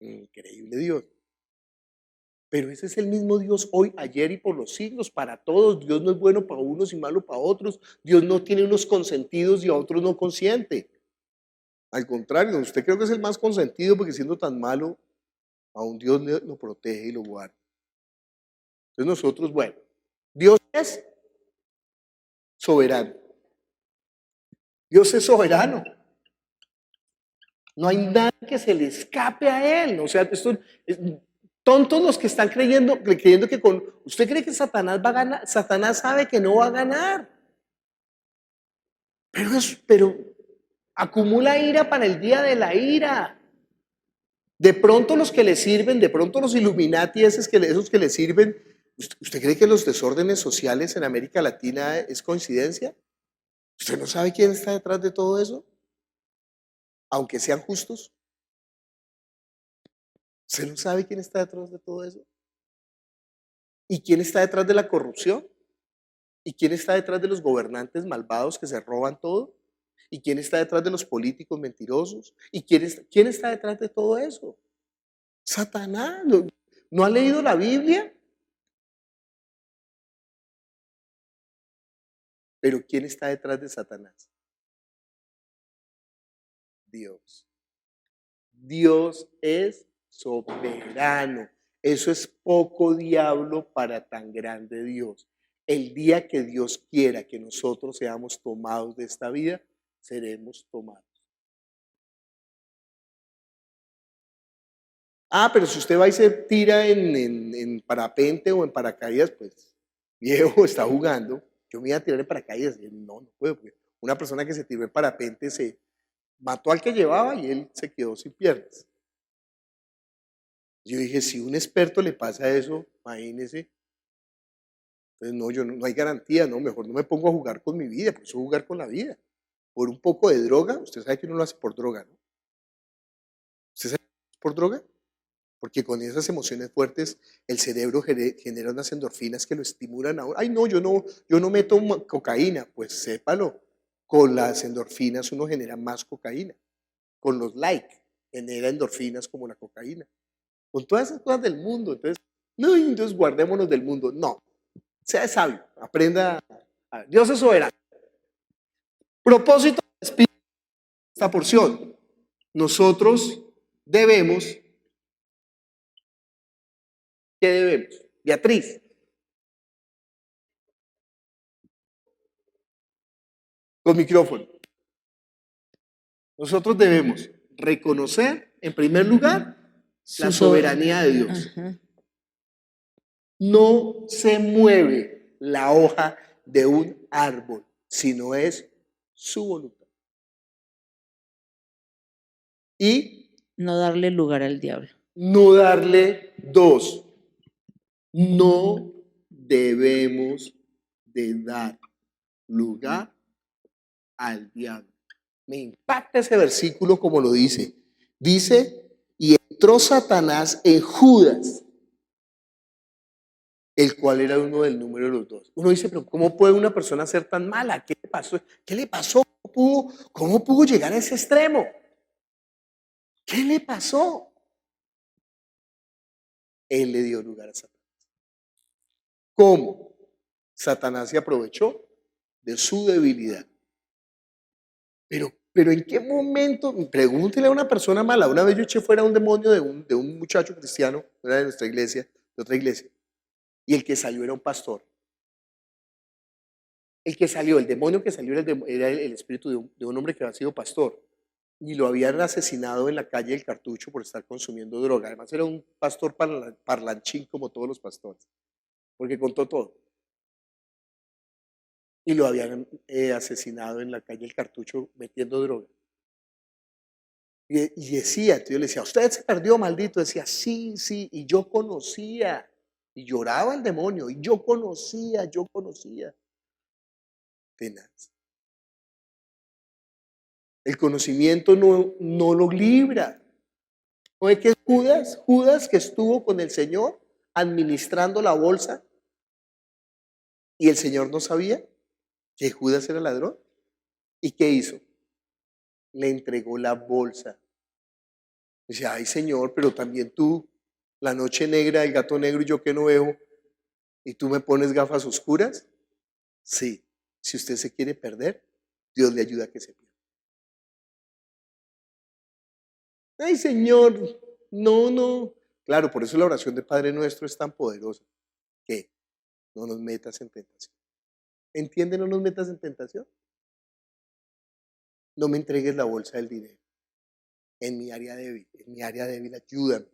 Increíble Dios. Pero ese es el mismo Dios hoy, ayer y por los siglos, para todos. Dios no es bueno para unos y malo para otros. Dios no tiene unos consentidos y a otros no consiente. Al contrario, usted creo que es el más consentido porque siendo tan malo, aún Dios lo protege y lo guarda. Entonces nosotros, bueno, Dios es soberano. Dios es soberano. No hay nada que se le escape a Él. O sea, tontos los que están creyendo que con... ¿Usted cree que Satanás va a ganar? Satanás sabe que no va a ganar. Pero acumula ira para el día de la ira. De pronto los que le sirven, de pronto los Illuminati, esos que le sirven, ¿usted cree que los desórdenes sociales en América Latina es coincidencia? ¿Usted no sabe quién está detrás de todo eso? Aunque sean justos. ¿Usted no sabe quién está detrás de todo eso? ¿Y quién está detrás de la corrupción? ¿Y quién está detrás de los gobernantes malvados que se roban todo? ¿Y quién está detrás de los políticos mentirosos? ¿Y quién está detrás de todo eso? Satanás. ¿No ha leído la Biblia? Pero ¿quién está detrás de Satanás? Dios. Dios es soberano. Eso es poco diablo para tan grande Dios. El día que Dios quiera que nosotros seamos tomados de esta vida, seremos tomados. Pero si usted va y se tira en parapente o en paracaídas, pues viejo, está jugando. Yo me iba a tirar en paracaídas. Y no puedo. Porque una persona que se tiró en parapente se mató al que llevaba y él se quedó sin piernas. Yo dije, si un experto le pasa eso, imagínese. Entonces no hay garantía, no, mejor no me pongo a jugar con mi vida, pues jugar con la vida. Por un poco de droga, usted sabe que uno lo hace por droga, ¿no? ¿Usted sabe que es por droga? Porque con esas emociones fuertes el cerebro genera unas endorfinas que lo estimulan ahora. Ay, no, yo no meto cocaína. Pues sépalo, con las endorfinas uno genera más cocaína. Con los likes genera endorfinas como la cocaína. Con todas esas cosas del mundo. Entonces guardémonos del mundo. No, sea sabio, aprenda. Dios es soberano. Propósito del Espíritu, esta porción. Nosotros debemos... ¿Qué debemos? Beatriz. Con micrófono. Nosotros debemos reconocer, en primer lugar, la soberanía de Dios. Ajá. No se mueve la hoja de un árbol, sino es su voluntad. Y No darle lugar al diablo. no darle dos. No debemos de dar lugar al diablo. Me impacta ese versículo como lo dice. Dice, y entró Satanás en Judas, el cual era uno del número de los dos. Uno dice, pero ¿cómo puede una persona ser tan mala? ¿Qué le pasó? ¿Qué le pasó? ¿Cómo pudo llegar a ese extremo? ¿Qué le pasó? Él le dio lugar a Satanás. ¿Cómo? Satanás se aprovechó de su debilidad. Pero ¿en qué momento? Pregúntele a una persona mala. Una vez yo eché fuera un demonio de un muchacho cristiano, era de nuestra iglesia, de otra iglesia, y el que salió era un pastor. El demonio que salió era el espíritu de un hombre que había sido pastor. Y lo habían asesinado en la calle del Cartucho por estar consumiendo droga. Además era un pastor parlanchín como todos los pastores, porque contó todo. Y lo habían asesinado en la calle del Cartucho metiendo droga. Y decía, yo le decía, usted se perdió, maldito. Decía, sí, y yo conocía. Y lloraba el demonio, y yo conocía. Tenaz. El conocimiento no lo libra. ¿No es que es Judas que estuvo con el Señor administrando la bolsa y el Señor no sabía que Judas era ladrón? ¿Y qué hizo? Le entregó la bolsa. Dice, ay Señor, pero también tú La noche negra, el gato negro y yo que no veo, y tú me pones gafas oscuras. Sí, si usted se quiere perder, Dios le ayuda a que se pierda. Ay, Señor, no. Claro, por eso la oración de Padre Nuestro es tan poderosa. Que no nos metas en tentación. ¿Entiende? No nos metas en tentación. No me entregues la bolsa del dinero. En mi área débil, ayúdame.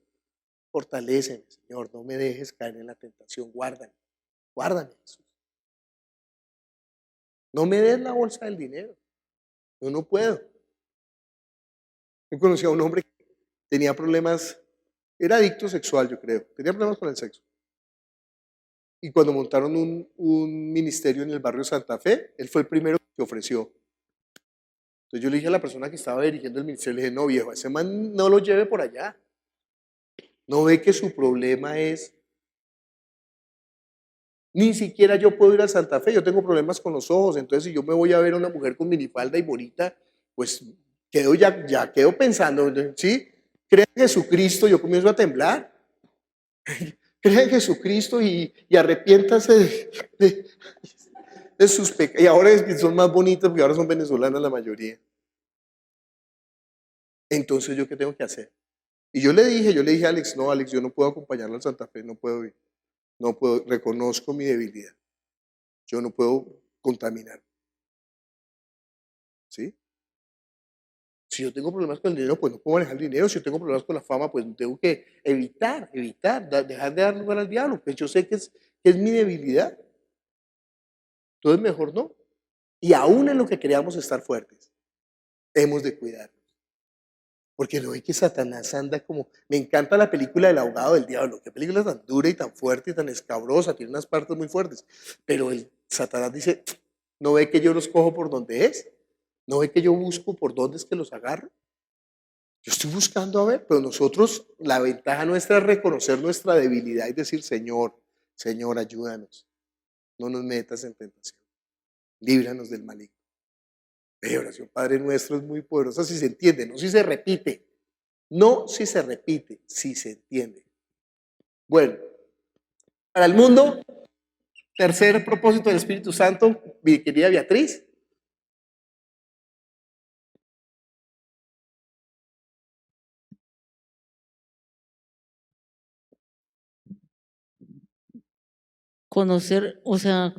Fortaléceme, Señor. No me dejes caer en la tentación. Guárdame, Jesús. No me des la bolsa del dinero. Yo no puedo. Yo conocí a un hombre que tenía problemas, era adicto sexual, yo creo. Tenía problemas con el sexo. Y cuando montaron un ministerio en el barrio Santa Fe, él fue el primero que ofreció. Entonces yo le dije a la persona que estaba dirigiendo el ministerio, le dije, no viejo, ese man no lo lleve por allá. No ve que su problema es, ni siquiera yo puedo ir a Santa Fe, yo tengo problemas con los ojos, entonces si yo me voy a ver a una mujer con minifalda y bonita, pues ya quedo pensando, ¿sí? Crea en Jesucristo, yo comienzo a temblar. Crea en Jesucristo y arrepiéntase de sus pecados. Y ahora es que son más bonitas porque ahora son venezolanas la mayoría. Entonces, ¿yo qué tengo que hacer? Y yo le dije a Alex, no, Alex, yo no puedo acompañarlo al Santa Fe, no puedo ir. No puedo, reconozco mi debilidad. Yo no puedo contaminar. ¿Sí? Si yo tengo problemas con el dinero, pues no puedo manejar el dinero. Si yo tengo problemas con la fama, pues tengo que evitar, dejar de dar lugar al diablo. Pues yo sé que es mi debilidad. Entonces mejor no. Y aún en lo que queríamos estar fuertes, hemos de cuidarnos. Porque no hay que Satanás anda como... Me encanta la película del ahogado del diablo. Qué película tan dura y tan fuerte y tan escabrosa. Tiene unas partes muy fuertes. Pero el Satanás dice, ¿no ve que yo los cojo por donde es? ¿No ve que yo busco por dónde es que los agarro? Yo estoy buscando a ver, pero nosotros, la ventaja nuestra es reconocer nuestra debilidad y decir, Señor, ayúdanos. No nos metas en tentación. Líbranos del maligno. La oración Padre Nuestro es muy poderosa si se entiende, no si se repite. No si se repite, si se entiende. Bueno, para el mundo, tercer propósito del Espíritu Santo, mi querida Beatriz. Conocer, o sea,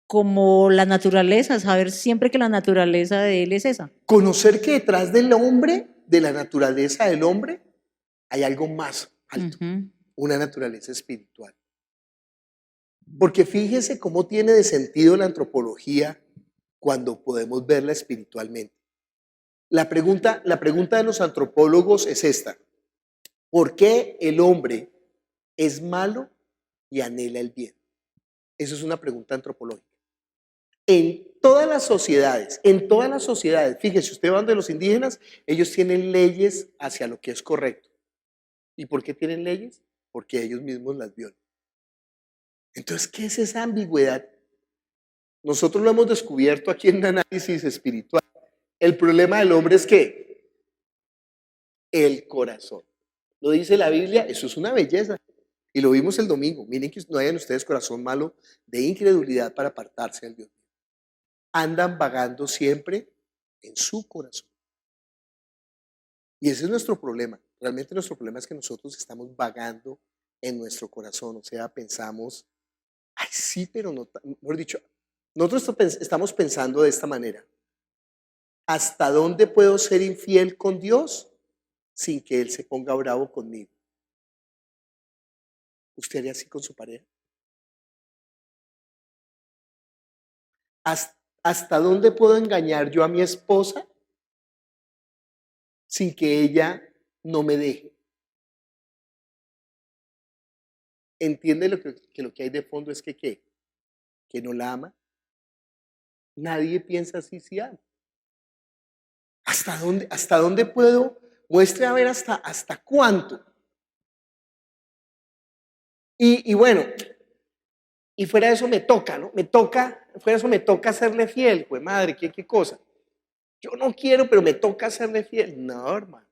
como la naturaleza, saber siempre que la naturaleza de él es esa. Conocer que detrás del hombre, de la naturaleza del hombre, hay algo más alto, una naturaleza espiritual. Porque fíjese cómo tiene de sentido la antropología cuando podemos verla espiritualmente. La pregunta de los antropólogos es esta: ¿por qué el hombre es malo y anhela el bien? Eso es una pregunta antropológica. En todas las sociedades, fíjese, usted va donde los indígenas, ellos tienen leyes hacia lo que es correcto. ¿Y por qué tienen leyes? Porque ellos mismos las violan. Entonces, ¿qué es esa ambigüedad? Nosotros lo hemos descubierto aquí en el análisis espiritual. El problema del hombre es que el corazón. Lo dice la Biblia, eso es una belleza. Y lo vimos el domingo. Miren que no hayan ustedes corazón malo de incredulidad para apartarse del Dios. Andan vagando siempre en su corazón. Y ese es nuestro problema. Realmente nuestro problema es que nosotros estamos vagando en nuestro corazón. O sea, pensamos, ay sí, pero no, mejor dicho, nosotros estamos pensando de esta manera. ¿Hasta dónde puedo ser infiel con Dios sin que Él se ponga bravo conmigo? ¿Usted haría así con su pareja? ¿Hasta dónde puedo engañar yo a mi esposa sin que ella no me deje? ¿Entiende lo que hay de fondo es que qué? Que no la ama. Nadie piensa así si ama. ¿Hasta dónde puedo? Muestre a ver hasta cuánto. Y bueno, y fuera de eso me toca, ¿no? Fuera de eso me toca serle fiel, pues madre, ¿qué cosa? Yo no quiero, pero me toca serle fiel. No, hermano.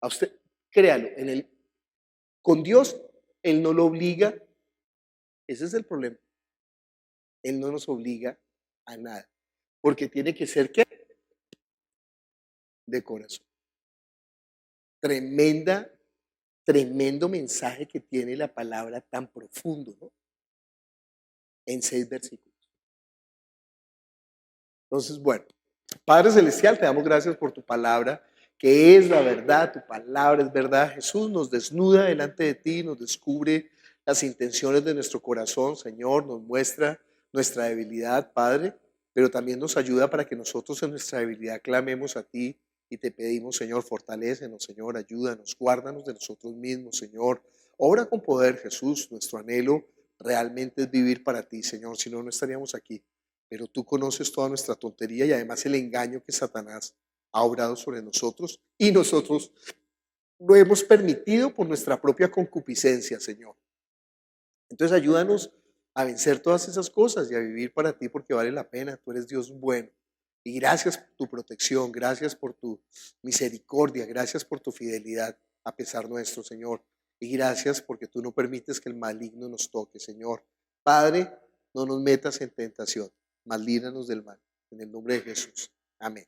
A usted, créalo, Con Dios, Él no lo obliga. Ese es el problema. Él no nos obliga a nada. Porque tiene que ser, ¿qué? De corazón. Tremendo mensaje que tiene la palabra tan profundo, ¿no? En 6 versículos. Entonces, bueno, Padre Celestial, te damos gracias por tu palabra, que es la verdad, tu palabra es verdad. Jesús nos desnuda delante de ti, nos descubre las intenciones de nuestro corazón, Señor, nos muestra nuestra debilidad, Padre, pero también nos ayuda para que nosotros en nuestra debilidad clamemos a ti y te pedimos, Señor, fortalécenos, Señor, ayúdanos, guárdanos de nosotros mismos, Señor. Obra con poder, Jesús, nuestro anhelo realmente es vivir para ti, Señor, si no, no estaríamos aquí. Pero tú conoces toda nuestra tontería y además el engaño que Satanás ha obrado sobre nosotros y nosotros lo hemos permitido por nuestra propia concupiscencia, Señor. Entonces ayúdanos a vencer todas esas cosas y a vivir para ti porque vale la pena. Tú eres Dios bueno. Y gracias por tu protección, gracias por tu misericordia, gracias por tu fidelidad a pesar nuestro, Señor. Y gracias porque tú no permites que el maligno nos toque, Señor. Padre, no nos metas en tentación, mas líbranos del mal. En el nombre de Jesús. Amén.